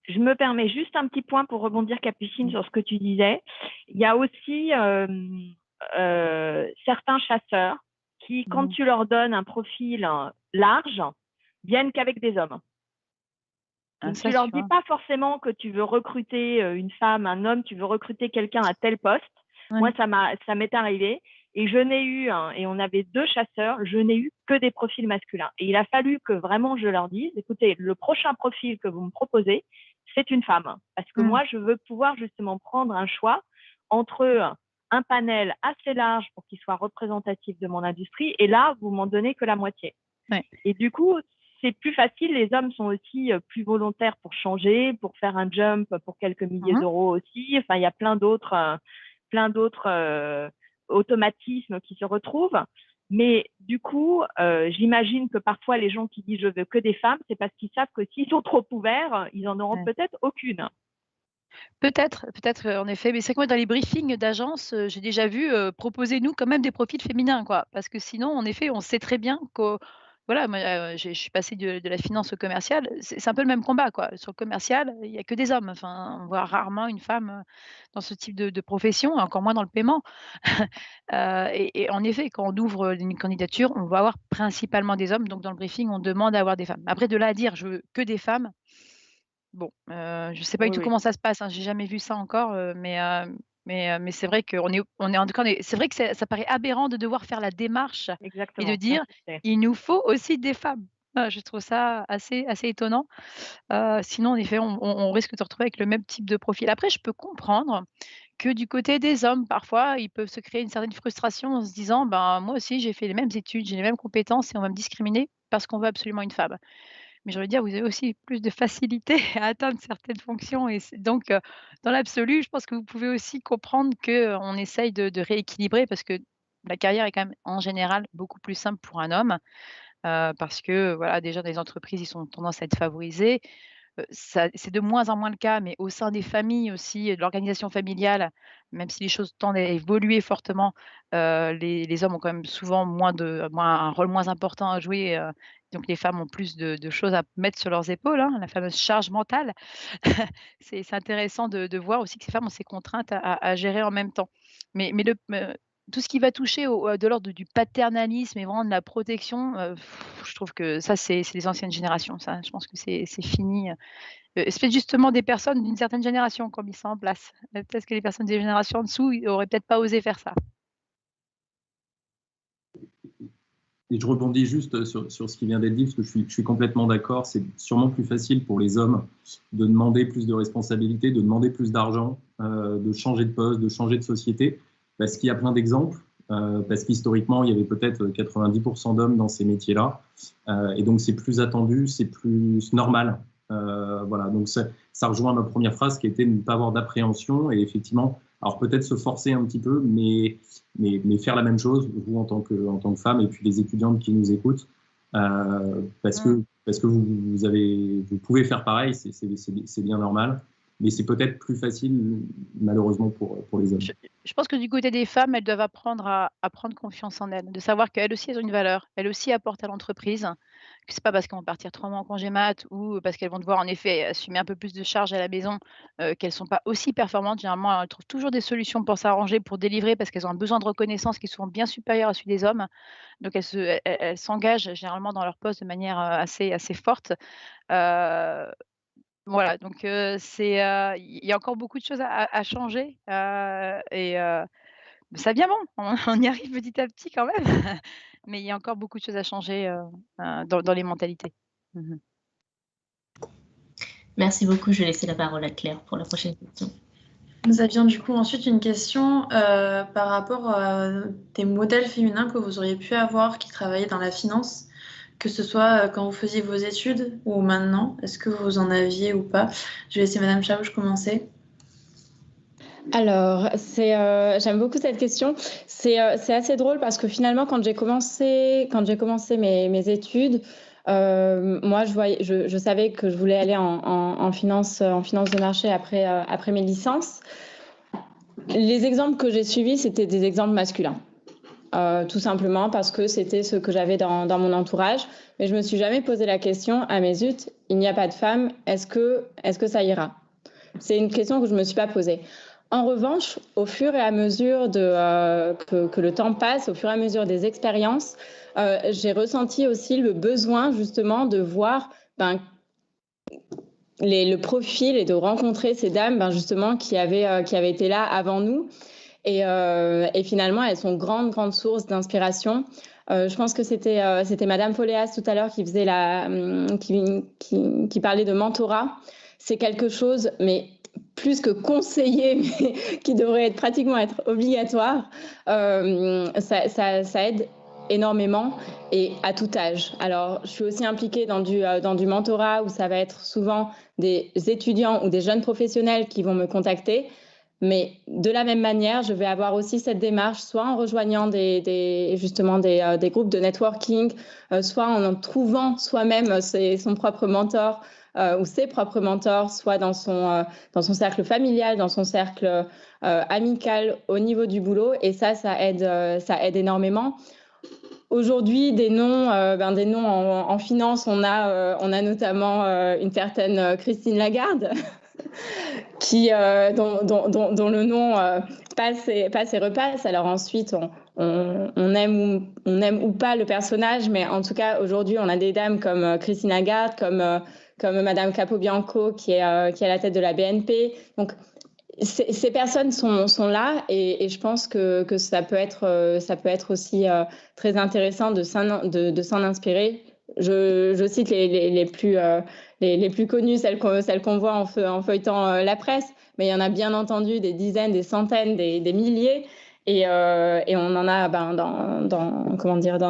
E: Je me permets juste un petit point pour rebondir, Capucine, sur ce que tu disais. Il y a aussi certains chasseurs qui, quand tu leur donnes un profil large, viennent qu'avec des hommes. Donc, tu leur dis pas forcément que tu veux recruter une femme, un homme, tu veux recruter quelqu'un à tel poste. Ouais. Moi, ça m'est arrivé. Et je n'ai eu, et on avait 2 chasseurs, je n'ai eu que des profils masculins. Et il a fallu que vraiment je leur dise, écoutez, le prochain profil que vous me proposez, c'est une femme. Parce que moi, je veux pouvoir justement prendre un choix entre un panel assez large pour qu'il soit représentatif de mon industrie. Et là, vous m'en donnez que la moitié. Ouais. Et du coup, c'est plus facile. Les hommes sont aussi plus volontaires pour changer, pour faire un jump pour quelques milliers d'euros aussi. Enfin, il y a plein d'autres automatismes qui se retrouvent. Mais du coup, j'imagine que parfois les gens qui disent je veux que des femmes, c'est parce qu'ils savent que s'ils sont trop ouverts, ils en auront peut-être aucune.
B: Peut-être, en effet, mais c'est que moi dans les briefings d'agence, j'ai déjà vu, proposez-nous quand même des profils féminins, quoi. Parce que sinon, en effet, on sait très bien que voilà, moi, je suis passée de la finance au commercial, c'est un peu le même combat, quoi. Sur le commercial, il y a que des hommes, enfin, on voit rarement une femme, dans ce type de profession, et encore moins dans le paiement. Et en effet, quand on ouvre une candidature, on va avoir principalement des hommes, donc dans le briefing, on demande à avoir des femmes. Après de là à dire: «Je veux que des femmes», bon, je sais pas du tout comment ça se passe, hein, j'ai jamais vu ça encore, mais c'est vrai qu'on est en tout cas, c'est vrai que ça paraît aberrant de devoir faire la démarche et de dire: «Il nous faut aussi des femmes». Je trouve ça assez étonnant. Sinon en effet, on risque de se retrouver avec le même type de profil. Après, je peux comprendre que du côté des hommes, parfois, ils peuvent se créer une certaine frustration en se disant: «Ben, moi aussi j'ai fait les mêmes études, j'ai les mêmes compétences et on va me discriminer parce qu'on veut absolument une femme». Mais j'ai envie de dire, vous avez aussi plus de facilité à atteindre certaines fonctions et c'est donc, dans l'absolu, je pense que vous pouvez aussi comprendre qu'on essaye de rééquilibrer parce que la carrière est quand même, en général, beaucoup plus simple pour un homme, parce que, voilà, déjà dans les entreprises, ils ont tendance à être favorisés. Ça c'est de moins en moins le cas, mais au sein des familles aussi, de l'organisation familiale, même si les choses tendent à évoluer fortement, les hommes ont quand même souvent un rôle moins important à jouer, donc les femmes ont plus de choses à mettre sur leurs épaules, hein, la fameuse charge mentale. C'est intéressant de voir aussi que ces femmes ont ces contraintes à gérer en même temps. Mais tout ce qui va toucher de l'ordre du paternalisme et vraiment de la protection, je trouve que ça, c'est les anciennes générations, ça. Je pense que c'est fini, c'est peut-être justement des personnes d'une certaine génération qui ont mis ça en place. Peut-être que les personnes des générations en dessous, ils auraient peut-être pas osé faire ça.
C: Et je rebondis juste sur ce qui vient d'être dit, parce que je suis complètement d'accord. C'est sûrement plus facile pour les hommes de demander plus de responsabilités, de demander plus d'argent, de changer de poste, de changer de société, parce qu'il y a plein d'exemples, parce qu'historiquement, il y avait peut-être 90% d'hommes dans ces métiers-là, et donc c'est plus attendu, c'est plus normal. Voilà, donc ça rejoint ma première phrase qui était de ne pas avoir d'appréhension, et effectivement, alors peut-être se forcer un petit peu, mais faire la même chose, vous en tant que femme, et puis les étudiantes qui nous écoutent, parce que vous pouvez faire pareil, c'est bien normal, mais c'est peut-être plus facile, malheureusement, pour les hommes.
B: Je pense que du côté des femmes, elles doivent apprendre à prendre confiance en elles, de savoir qu'elles aussi, elles ont une valeur, elles aussi apportent à l'entreprise, que c'est pas parce qu'elles vont partir 3 mois en congé mat ou parce qu'elles vont devoir en effet assumer un peu plus de charges à la maison, qu'elles sont pas aussi performantes. Généralement, elles trouvent toujours des solutions pour s'arranger, pour délivrer parce qu'elles ont un besoin de reconnaissance qui est souvent bien supérieur à celui des hommes. Donc elles s'engagent généralement dans leur poste de manière, assez forte. Heu, voilà, donc il y a encore beaucoup de choses à changer, mais ça vient bon, on y arrive petit à petit quand même, mais il y a encore beaucoup de choses à changer, dans les mentalités. Mmh.
F: Merci beaucoup. Je vais laisser la parole à Claire pour la prochaine question.
A: Nous avions du coup ensuite une question par rapport à des modèles féminins que vous auriez pu avoir qui travaillaient dans la finance, que ce soit quand vous faisiez vos études ou maintenant. Est-ce que vous en aviez ou pas? Je vais laisser Madame Chaouch commencer.
D: Alors, j'aime beaucoup cette question. C'est assez drôle parce que finalement, quand j'ai commencé mes études, moi, je savais que je voulais aller en finance de marché après mes licences. Les exemples que j'ai suivis, c'était des exemples masculins. Tout simplement parce que c'était ce que j'avais dans mon entourage. Mais je me suis jamais posé la question, ah mais zut, il n'y a pas de femme, est-ce que ça ira? C'est une question que je me suis pas posée. En revanche, au fur et à mesure que le temps passe, au fur et à mesure des expériences, j'ai ressenti aussi le besoin justement de voir le profil et de rencontrer ces dames justement qui avaient été là avant nous. Et finalement, elles sont grande source d'inspiration. Je pense que c'était Madame Foléas tout à l'heure qui faisait qui parlait de mentorat. C'est quelque chose, mais plus que conseillé, mais qui devrait pratiquement être obligatoire. Ça aide énormément et à tout âge. Alors, je suis aussi impliquée dans du mentorat où ça va être souvent des étudiants ou des jeunes professionnels qui vont me contacter. Mais de la même manière, je vais avoir aussi cette démarche, soit en rejoignant des groupes de networking, soit en trouvant soi-même son propre mentor ou ses propres mentors, soit dans son cercle familial, dans son cercle amical, au niveau du boulot. Et ça aide énormément. Aujourd'hui, des noms en finance, on a notamment une certaine Christine Lagarde. Dont le nom passe et repasse. Alors ensuite, on aime ou pas le personnage, mais en tout cas, aujourd'hui, on a des dames comme Christine Lagarde, comme Madame Capobianco, qui est à la tête de la BNP. Donc, ces personnes sont là et je pense que ça peut être aussi très intéressant de s'en inspirer. Je cite les plus connues, celles qu'on voit en feuilletant la presse, mais il y en a bien entendu des dizaines, des centaines, des milliers, et on en a dans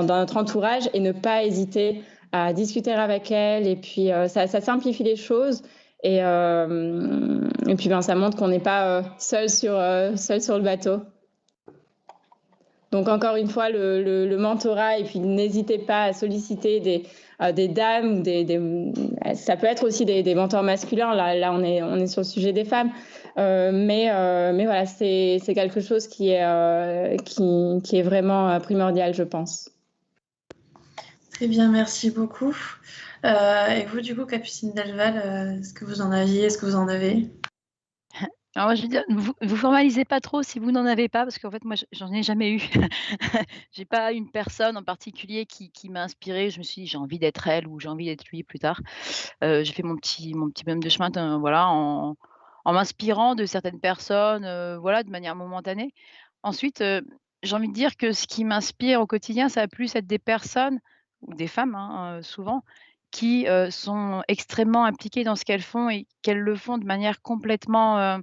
D: notre entourage, et ne pas hésiter à discuter avec elles, et puis ça simplifie les choses, et puis ça montre qu'on n'est pas seul sur le bateau. Donc encore une fois, le mentorat, et puis n'hésitez pas à solliciter des dames, ça peut être aussi des mentors masculins. Là on est sur le sujet des femmes, mais voilà, c'est quelque chose qui est vraiment primordial, je pense.
A: Très bien, merci beaucoup. Et vous, du coup, Capucine Delval, est-ce que vous en aviez, est-ce que vous en avez?
B: Alors moi, je veux dire, vous formalisez pas trop si vous n'en avez pas, parce qu'en fait, moi, j'en ai jamais eu. J'ai pas une personne en particulier qui m'a inspirée. Je me suis dit: «J'ai envie d'être elle» ou «J'ai envie d'être lui» plus tard. J'ai fait mon petit bonhomme de chemin, voilà, en m'inspirant de certaines personnes, voilà, de manière momentanée. Ensuite, j'ai envie de dire que ce qui m'inspire au quotidien, ça va plus être des personnes ou des femmes, hein, souvent, qui, sont extrêmement impliquées dans ce qu'elles font et qu'elles le font de manière complètement,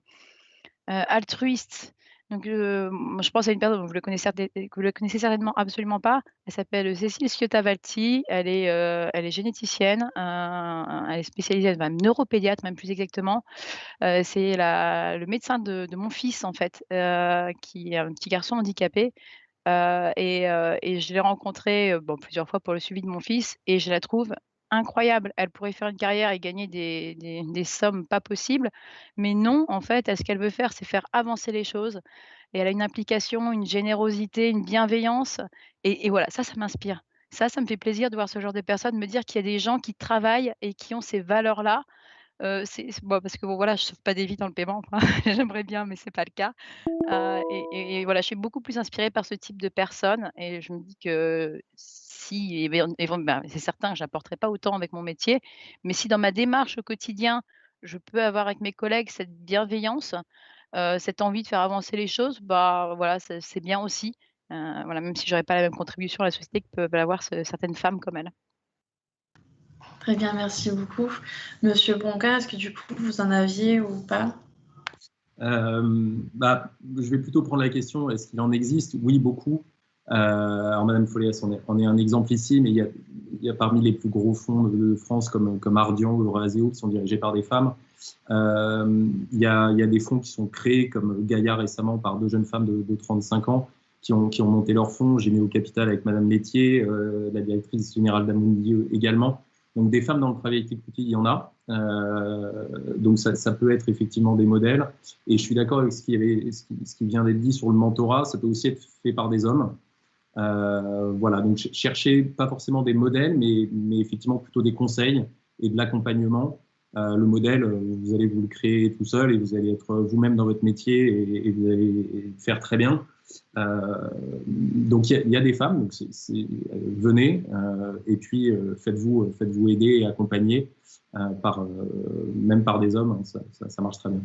B: altruiste. Donc moi je pense à une personne, vous le connaissez certainement absolument pas. Elle s'appelle Cécile Ciottavalti. Elle est généticienne, elle est spécialisée, même neuropédiatre même plus exactement. C'est le médecin de mon fils en fait, qui est un petit garçon handicapé, et je l'ai rencontrée, plusieurs fois pour le suivi de mon fils et je la trouve incroyable. Elle pourrait faire une carrière et gagner des sommes pas possibles, mais non, en fait, elle ce qu'elle veut faire, c'est faire avancer les choses et elle a une implication, une générosité, une bienveillance et voilà, ça m'inspire Ça me fait plaisir de voir ce genre de personnes, me dire qu'il y a des gens qui travaillent et qui ont ces valeurs-là. C'est bon, parce que bon, voilà, je sauve pas des vies dans le paiement, enfin, j'aimerais bien, mais c'est pas le cas. Et voilà, je suis beaucoup plus inspirée par ce type de personnes et je me dis que si c'est certain que j'apporterai pas autant avec mon métier, mais si dans ma démarche au quotidien, je peux avoir avec mes collègues cette bienveillance, cette envie de faire avancer les choses, bah, voilà, c'est bien aussi. Voilà, même si j'aurais pas la même contribution à la société que peuvent avoir certaines femmes comme elles.
A: Très bien, merci beaucoup. Monsieur Bonca, est-ce que du coup, vous en aviez ou pas?
C: Je vais plutôt prendre la question, est-ce qu'il en existe? Oui, beaucoup. Alors, Madame Follias en est un exemple ici, mais il y a parmi les plus gros fonds de France comme Ardian ou Eurasio qui sont dirigés par des femmes. Il y a des fonds qui sont créés comme Gaïa récemment par 2 jeunes femmes de 35 ans qui ont monté leur fonds. J'ai mis au capital avec Madame Laitier, la directrice générale d'Amundi également. Donc des femmes dans le private equity, il y en a. Donc ça peut être effectivement des modèles. Et je suis d'accord avec ce qui vient d'être dit sur le mentorat. Ça peut aussi être fait par des hommes. Voilà, donc cherchez pas forcément des modèles, mais effectivement plutôt des conseils et de l'accompagnement. Le modèle, vous allez vous le créer tout seul et vous allez être vous-même dans votre métier et vous allez faire très bien. Donc il y a des femmes, donc venez et puis faites-vous aider et accompagner même par des hommes, hein, ça marche très bien.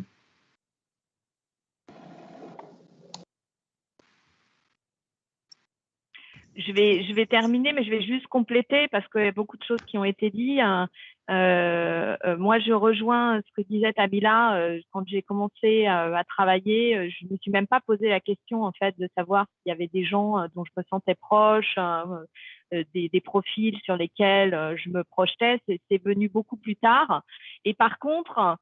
E: Je vais terminer, mais je vais juste compléter parce qu'il y a beaucoup de choses qui ont été dites. Moi, je rejoins ce que disait Tabila. Quand j'ai commencé à travailler, je me suis même pas posé la question en fait de savoir s'il y avait des gens dont je me sentais proche, des profils sur lesquels je me projetais. C'est venu beaucoup plus tard. Et par contre,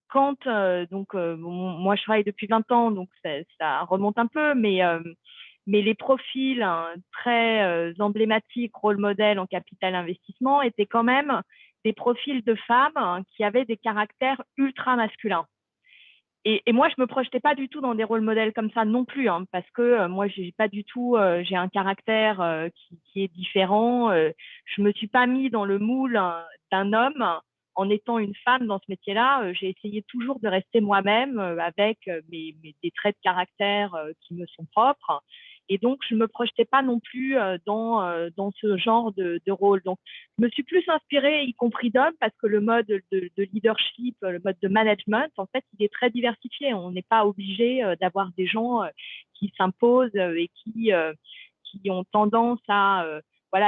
E: quand moi je travaille depuis 20 ans, donc ça remonte un peu, mais les profils très emblématiques, rôle modèle en capital investissement, étaient quand même des profils de femmes qui avaient des caractères ultra masculins. Et moi, je me projetais pas du tout dans des rôles modèles comme ça non plus, parce que moi, j'ai pas du tout, j'ai un caractère qui est différent. Je me suis pas mis dans le moule d'un homme en étant une femme dans ce métier-là. J'ai essayé toujours de rester moi-même avec des traits de caractère qui me sont propres. Et donc, je ne me projetais pas non plus dans ce genre de rôle. Donc, je me suis plus inspirée, y compris d'hommes, parce que le mode de leadership, le mode de management, en fait, il est très diversifié. On n'est pas obligé d'avoir des gens qui s'imposent et qui ont tendance à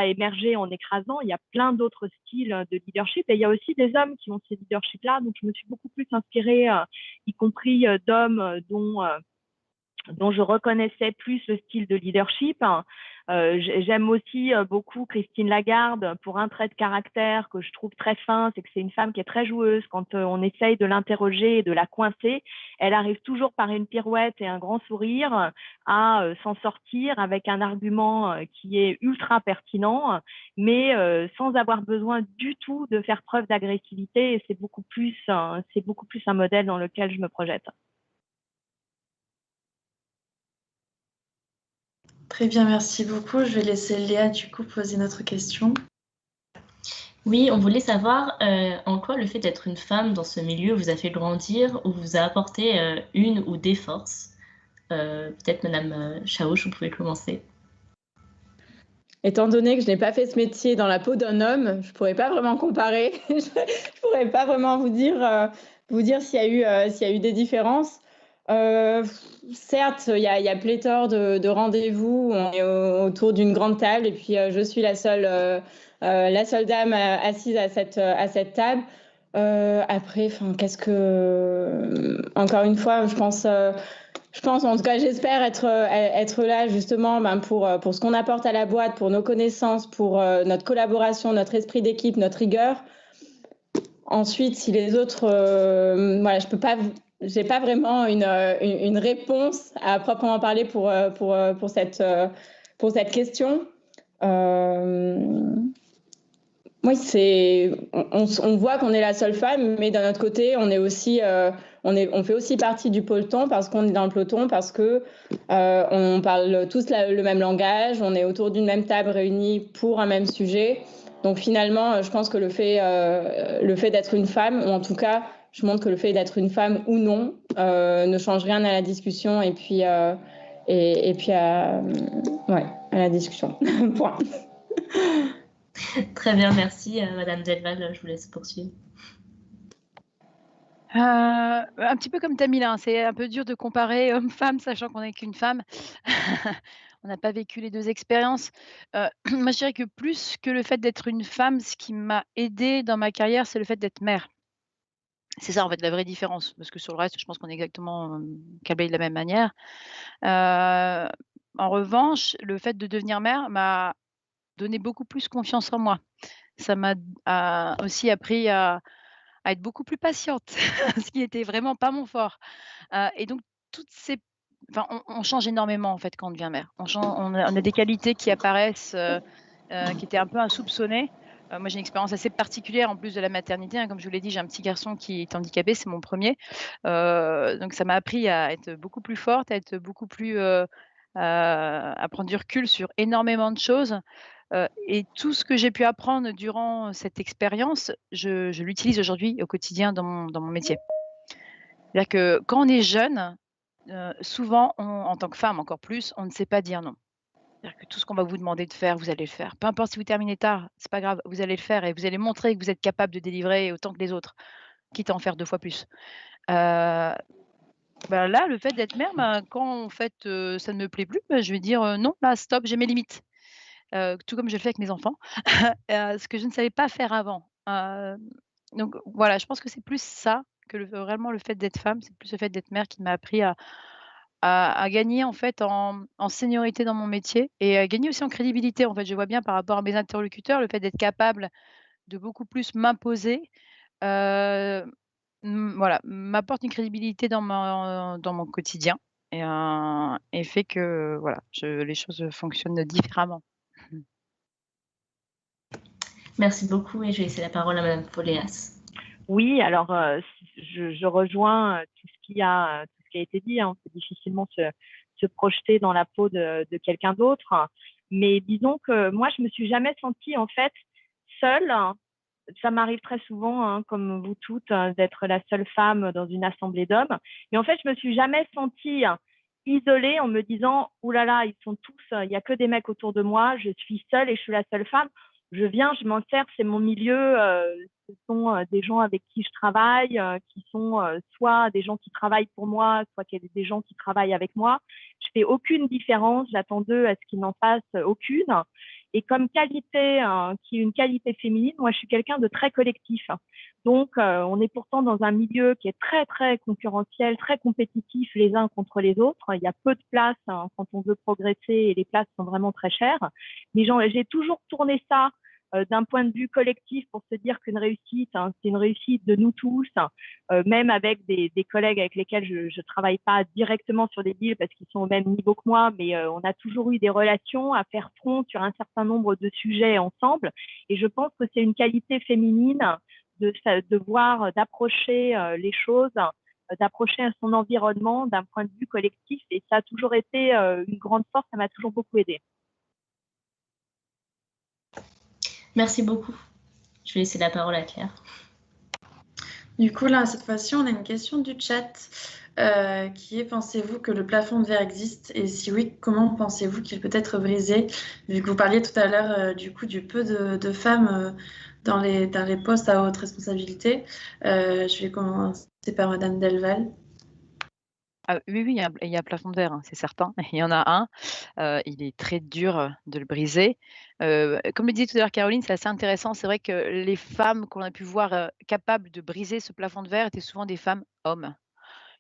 E: émerger en écrasant. Il y a plein d'autres styles de leadership et il y a aussi des hommes qui ont ces leaderships-là. Donc, je me suis beaucoup plus inspirée, y compris d'hommes dont je reconnaissais plus le style de leadership. J'aime aussi beaucoup Christine Lagarde pour un trait de caractère que je trouve très fin, c'est que c'est une femme qui est très joueuse. Quand on essaye de l'interroger et de la coincer, elle arrive toujours par une pirouette et un grand sourire à s'en sortir avec un argument qui est ultra pertinent, mais sans avoir besoin du tout de faire preuve d'agressivité. Et c'est beaucoup plus un modèle dans lequel je me projette.
A: Très bien, merci beaucoup. Je vais laisser Léa du coup poser notre question.
F: Oui, on voulait savoir en quoi le fait d'être une femme dans ce milieu vous a fait grandir ou vous a apporté une ou des forces. Peut-être Madame Chaouch, vous pouvez commencer.
D: Étant donné que je n'ai pas fait ce métier dans la peau d'un homme, je ne pourrais pas vraiment comparer. Je ne pourrais pas vraiment vous dire s'il y a eu des différences. Certes, il y a pléthore de rendez-vous. On est autour d'une grande table et puis je suis la seule dame assise à cette table. Après, encore une fois, je pense, en tout cas, j'espère être là justement pour ce qu'on apporte à la boîte, pour nos connaissances, pour notre collaboration, notre esprit d'équipe, notre rigueur. Ensuite, si les autres, je peux pas. J'ai pas vraiment une réponse à proprement parler pour cette question. Oui, on voit qu'on est la seule femme, mais d'un autre côté, on est aussi, on fait aussi partie du peloton parce qu'on est dans le peloton, parce que on parle tous le même langage, on est autour d'une même table réunis pour un même sujet. Donc finalement, je pense que le fait d'être une femme, ou en tout cas, je montre que le fait d'être une femme ou non ne change rien à la discussion et puis à la discussion. Point.
F: Très bien, merci. Madame Delval, je vous laisse poursuivre.
B: Un petit peu comme Tamila, hein, c'est un peu dur de comparer homme-femme, sachant qu'on n'est qu'une femme. On n'a pas vécu les 2 expériences. Moi, je dirais que plus que le fait d'être une femme, ce qui m'a aidée dans ma carrière, c'est le fait d'être mère. C'est ça, en fait, la vraie différence, parce que sur le reste, je pense qu'on est exactement, câblés de la même manière. En revanche, le fait de devenir mère m'a donné beaucoup plus confiance en moi. Ça m'a aussi appris à être beaucoup plus patiente, ce qui était vraiment pas mon fort. Et donc toutes ces enfin, on change énormément, en fait, quand on devient mère. On a des qualités qui apparaissent, qui étaient un peu insoupçonnées. Moi, j'ai une expérience assez particulière en plus de la maternité, hein. Comme je vous l'ai dit, j'ai un petit garçon qui est handicapé, c'est mon premier. Donc ça m'a appris à être beaucoup plus forte, à être beaucoup plus, à prendre du recul sur énormément de choses. Et tout ce que j'ai pu apprendre durant cette expérience, je l'utilise aujourd'hui au quotidien dans mon métier. C'est-à-dire que quand on est jeune, souvent en tant que femme encore plus, on ne sait pas dire non. C'est-à-dire que tout ce qu'on va vous demander de faire, vous allez le faire. Peu importe si vous terminez tard, c'est pas grave, vous allez le faire et vous allez montrer que vous êtes capable de délivrer autant que les autres, quitte à en faire 2 fois plus. Là, le fait d'être mère, quand en fait, ça ne me plaît plus, je vais dire: «Non, là stop, j'ai mes limites». Tout comme je le fais avec mes enfants, ce que je ne savais pas faire avant. Donc voilà, je pense que c'est plus ça que vraiment le fait d'être femme, c'est plus le fait d'être mère qui m'a appris à gagner en fait en seniorité dans mon métier et à gagner aussi en crédibilité. En fait, je vois bien par rapport à mes interlocuteurs, le fait d'être capable de beaucoup plus m'imposer, heu, voilà, m'apporte une crédibilité dans mon quotidien et fait que voilà, les choses fonctionnent différemment.
F: Merci beaucoup et je vais laisser la parole à Madame Poléas.
E: Oui, alors je rejoins tout ce qui a été dit, hein. On peut difficilement se projeter dans la peau de quelqu'un d'autre. Mais disons que moi, je me suis jamais sentie en fait seule. Ça m'arrive très souvent, hein, comme vous toutes, d'être la seule femme dans une assemblée d'hommes. Mais en fait, je me suis jamais sentie isolée en me disant « Ouh là là, ils sont tous, il n'y a que des mecs autour de moi, je suis seule et je suis la seule femme. Je viens, je m'en sers, c'est mon milieu, ce sont des gens avec qui je travaille, qui sont soit des gens qui travaillent pour moi, soit des gens qui travaillent avec moi. Je fais aucune différence, j'attends d'eux à ce qu'ils n'en fassent aucune. Et comme qualité, qui est une qualité féminine, moi, je suis quelqu'un de très collectif. Donc, on est pourtant dans un milieu qui est très, très concurrentiel, très compétitif les uns contre les autres. Il y a peu de place quand on veut progresser et les places sont vraiment très chères. Mais j'ai toujours tourné ça d'un point de vue collectif pour se dire qu'une réussite, c'est une réussite de nous tous, même avec des collègues avec lesquels je travaille pas directement sur des deals parce qu'ils sont au même niveau que moi, mais on a toujours eu des relations à faire front sur un certain nombre de sujets ensemble. Et je pense que c'est une qualité féminine de voir, d'approcher les choses, d'approcher son environnement d'un point de vue collectif. Et ça a toujours été une grande force, ça m'a toujours beaucoup aidée.
F: Merci beaucoup. Je vais laisser la parole à Claire.
A: Du coup, là, cette fois-ci, on a une question du chat qui est: pensez-vous que le plafond de verre existe? Et si oui, comment pensez-vous qu'il peut être brisé? Vu que vous parliez tout à l'heure du coup du peu de femmes dans les postes à haute responsabilité. Je vais commencer par Madame Delval.
B: Ah oui, oui, il y a un plafond de verre, hein, c'est certain. Il y en a un, il est très dur de le briser. Comme le disait tout à l'heure Caroline, c'est assez intéressant. C'est vrai que les femmes qu'on a pu voir, capables de briser ce plafond de verre étaient souvent des femmes hommes,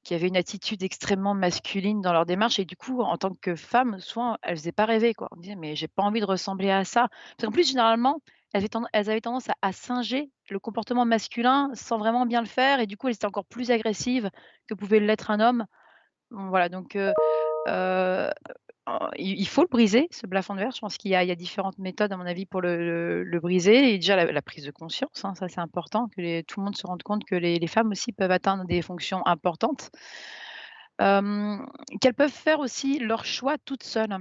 B: qui avaient une attitude extrêmement masculine dans leur démarche et du coup, en tant que femme, souvent, elles faisaient pas rêver, quoi. On disait: «Mais j'ai pas envie de ressembler à ça». Parce qu'en plus, généralement, elles avaient tendance à singer le comportement masculin sans vraiment bien le faire et du coup, elles étaient encore plus agressives que pouvait l'être un homme. Voilà, donc il faut le briser, ce plafond de verre. Je pense qu'il y a différentes méthodes, à mon avis, pour le briser. Et déjà, la prise de conscience, hein, ça c'est important, que tout le monde se rende compte que les femmes aussi peuvent atteindre des fonctions importantes. Qu'elles peuvent faire aussi leur choix toutes seules.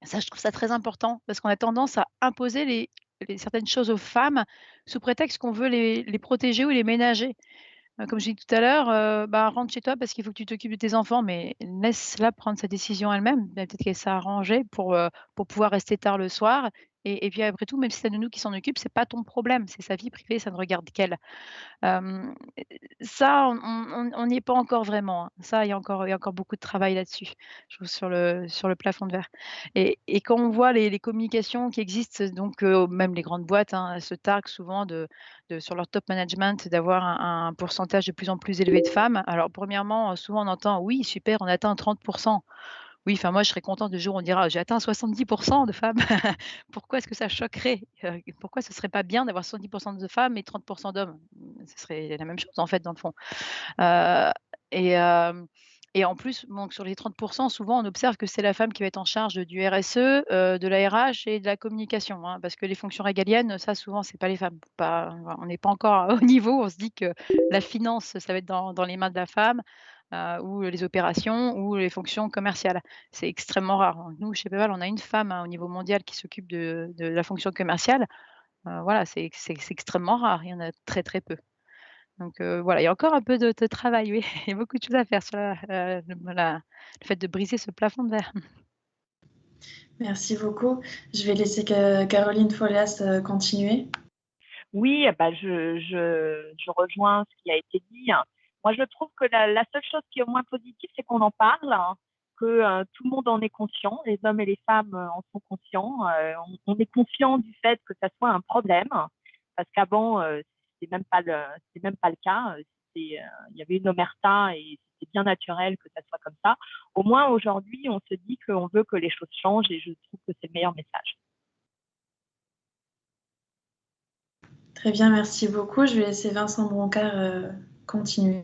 B: Ça, je trouve ça très important parce qu'on a tendance à imposer certaines choses aux femmes sous prétexte qu'on veut les protéger ou les ménager. Comme j'ai dit tout à l'heure, rentre chez toi parce qu'il faut que tu t'occupes de tes enfants, mais laisse-la prendre sa décision elle-même. Peut-être qu'elle s'est arrangée pour pouvoir rester tard le soir et puis après tout, même si c'est la nounou qui s'en occupe, c'est pas ton problème, c'est sa vie privée, ça ne regarde qu'elle. Hem, Ça, on n'y est pas encore vraiment, hein. Ça, il y a encore beaucoup de travail là-dessus, je trouve, sur le plafond de verre et quand on voit les communications qui existent, donc même les grandes boîtes, hein, elles se targuent souvent sur leur top management d'avoir un pourcentage de plus en plus élevé de femmes. Alors premièrement, souvent on entend: «Oui, super, on atteint 30. Oui, enfin moi je serais contente le jour où on dira: «J'ai atteint 70 de femmes». Pourquoi est-ce que ça choquerait? Pourquoi ce serait pas bien d'avoir 70 de femmes et 30 d'hommes? Ce serait la même chose en fait dans le fond. Heu et hem et en plus, donc sur les 30 souvent on observe que c'est la femme qui va être en charge du RSE, de la RH et de la communication, hein, parce que les fonctions régaliennes, ça souvent c'est pas les femmes. Pas On n'est pas encore au niveau, on se dit que la finance, ça va être dans les mains de la femme, ou les opérations ou les fonctions commerciales. C'est extrêmement rare, hein. Nous, chez PayPal, on a une femme, hein, au niveau mondial qui s'occupe de la fonction commerciale. Voilà, c'est extrêmement rare, il y en a très, très peu. Donc voilà, il y a encore un peu de travail, oui. Il y a beaucoup de choses à faire sur le fait de briser ce plafond de verre.
A: Merci beaucoup. Je vais laisser Caroline Follias continuer.
E: Oui, je rejoins ce qui a été dit. Moi, je trouve que la seule chose qui est au moins positive, c'est qu'on en parle, hein, que tout le monde en est conscient, les hommes et les femmes en sont conscients. On est conscient du fait que ça soit un problème, parce qu'avant, c'est même pas le cas. Il y avait une omerta et c'est bien naturel que ça soit comme ça. Au moins, aujourd'hui, on se dit qu'on veut que les choses changent et je trouve que c'est le meilleur message.
A: Très bien, merci beaucoup. Je vais laisser Vincent Broncard continuer.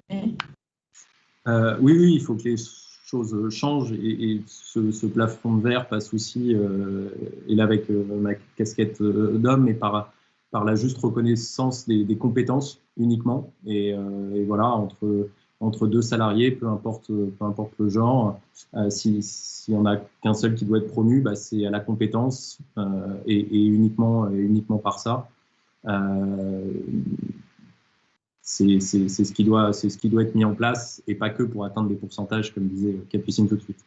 C: Oui, il faut que les choses changent et ce plafond de verre passe aussi, et là avec ma casquette d'homme, mais par la juste reconnaissance des compétences uniquement. Et voilà, entre deux salariés, peu importe le genre, si on n'a qu'un seul qui doit être promu, c'est à la compétence et uniquement par ça. C'est ce qui doit être mis en place et pas que pour atteindre des pourcentages, comme disait Capucine tout de suite.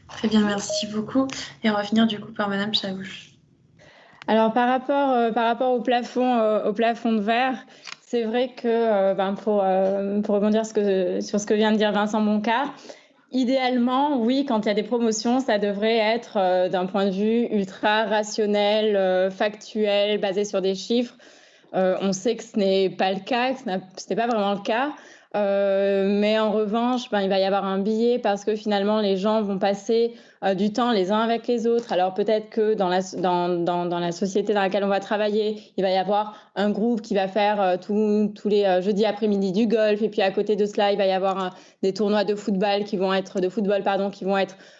A: Très bien, merci beaucoup. Et on va finir du coup par Madame Chabouche.
D: Alors par rapport au plafond de verre, c'est vrai que pour rebondir sur ce que vient de dire Vincent Broncard, idéalement, oui, quand il y a des promotions, ça devrait être d'un point de vue ultra rationnel, factuel, basé sur des chiffres. On sait que ce n'est pas le cas, que ce n'est pas vraiment le cas. Mais en revanche, il va y avoir un biais parce que finalement, les gens vont passer du temps les uns avec les autres. Alors peut-être que dans la société dans laquelle on va travailler, il va y avoir un groupe qui va faire tous les jeudis après-midi du golf. Et puis à côté de cela, il va y avoir des tournois de football qui vont être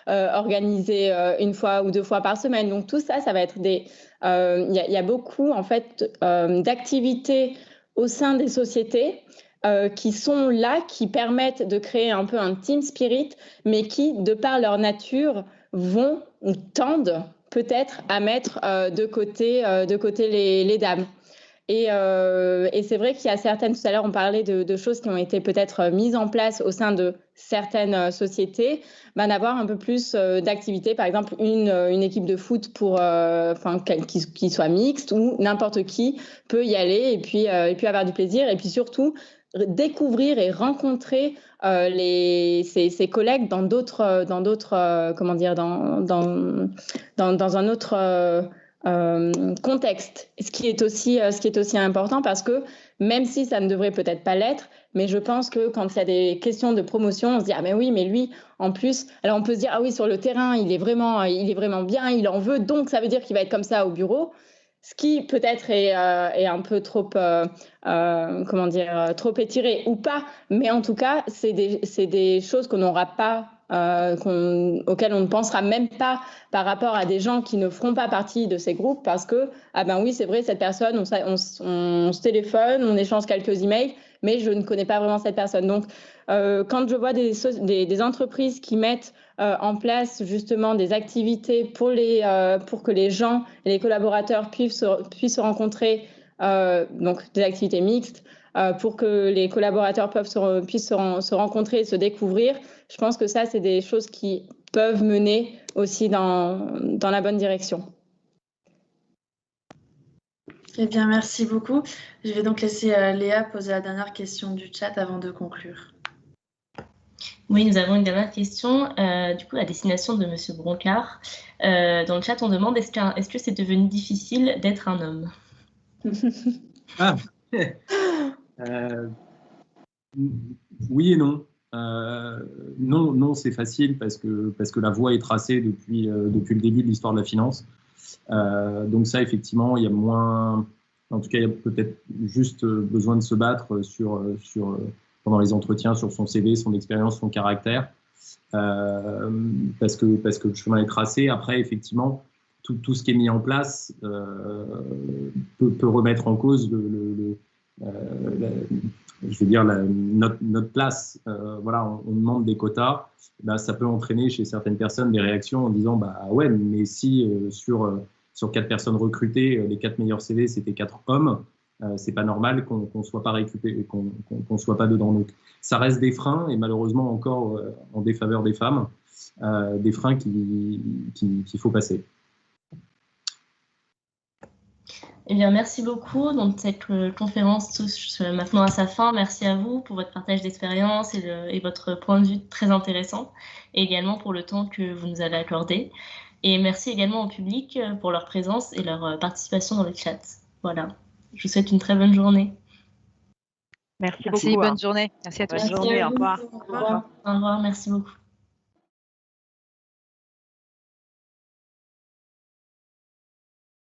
D: organisés une fois ou deux fois par semaine. Donc tout ça, ça va être il y a beaucoup en fait d'activités au sein des sociétés qui sont là, qui permettent de créer un peu un team spirit, mais qui, de par leur nature, vont ou tendent peut-être à mettre de côté les dames. Et c'est vrai qu'il y a certaines, tout à l'heure on parlait de choses qui ont été peut-être mises en place au sein de certaines sociétés, d'avoir un peu plus d'activités, par exemple une équipe de foot qui soit mixte où n'importe qui peut y aller et puis avoir du plaisir et puis surtout découvrir et rencontrer ses collègues dans un autre contexte, ce qui est aussi important parce que même si ça ne devrait peut-être pas l'être, mais je pense que quand il y a des questions de promotion, on se dit ah mais oui, mais lui en plus, alors on peut se dire ah oui, sur le terrain il est vraiment bien, il en veut, donc ça veut dire qu'il va être comme ça au bureau. Ce qui peut-être est un peu trop, trop étiré ou pas, mais en tout cas, c'est des choses qu'on n'aura pas auxquels on ne pensera même pas par rapport à des gens qui ne feront pas partie de ces groupes parce que, ah ben oui, c'est vrai, cette personne, on se téléphone, on échange quelques emails, mais je ne connais pas vraiment cette personne. Donc, quand je vois des entreprises qui mettent en place justement des activités pour que les gens et les collaborateurs puissent se rencontrer, donc des activités mixtes, pour que les collaborateurs puissent se rencontrer et se découvrir. Je pense que ça, c'est des choses qui peuvent mener aussi dans la bonne direction.
A: Eh bien, merci beaucoup. Je vais donc laisser Léa poser la dernière question du chat avant de conclure.
F: Oui, nous avons une dernière question, du coup, à destination de Monsieur Broncard. Dans le chat, on demande est-ce que c'est devenu difficile d'être un homme?
C: Ah. Oui et non. Non, c'est facile parce que la voie est tracée depuis le début de l'histoire de la finance. Donc ça, effectivement, il y a moins... En tout cas, il y a peut-être juste besoin de se battre pendant les entretiens sur son CV, son expérience, son caractère, parce que le chemin est tracé. Après, effectivement, tout ce qui est mis en place peut remettre en cause notre place. Voilà, on demande des quotas. Bah, ça peut entraîner chez certaines personnes des réactions en disant bah ouais, mais si sur 4 personnes recrutées, les 4 meilleurs CV c'était 4 hommes, c'est pas normal qu'on soit pas récupéré, qu'on soit pas dedans. Donc ça reste des freins et malheureusement encore en défaveur des femmes, des freins qu'il faut passer.
F: Eh bien, merci beaucoup. Donc, cette conférence touche maintenant à sa fin. Merci à vous pour votre partage d'expérience et votre point de vue très intéressant, et également pour le temps que vous nous avez accordé. Et merci également au public pour leur présence et leur participation dans le chat. Voilà. Je vous souhaite une très bonne journée.
E: Merci beaucoup.
B: Bonne journée. Merci à tous.
E: Bonne journée. Au revoir.
F: Au revoir. Merci beaucoup.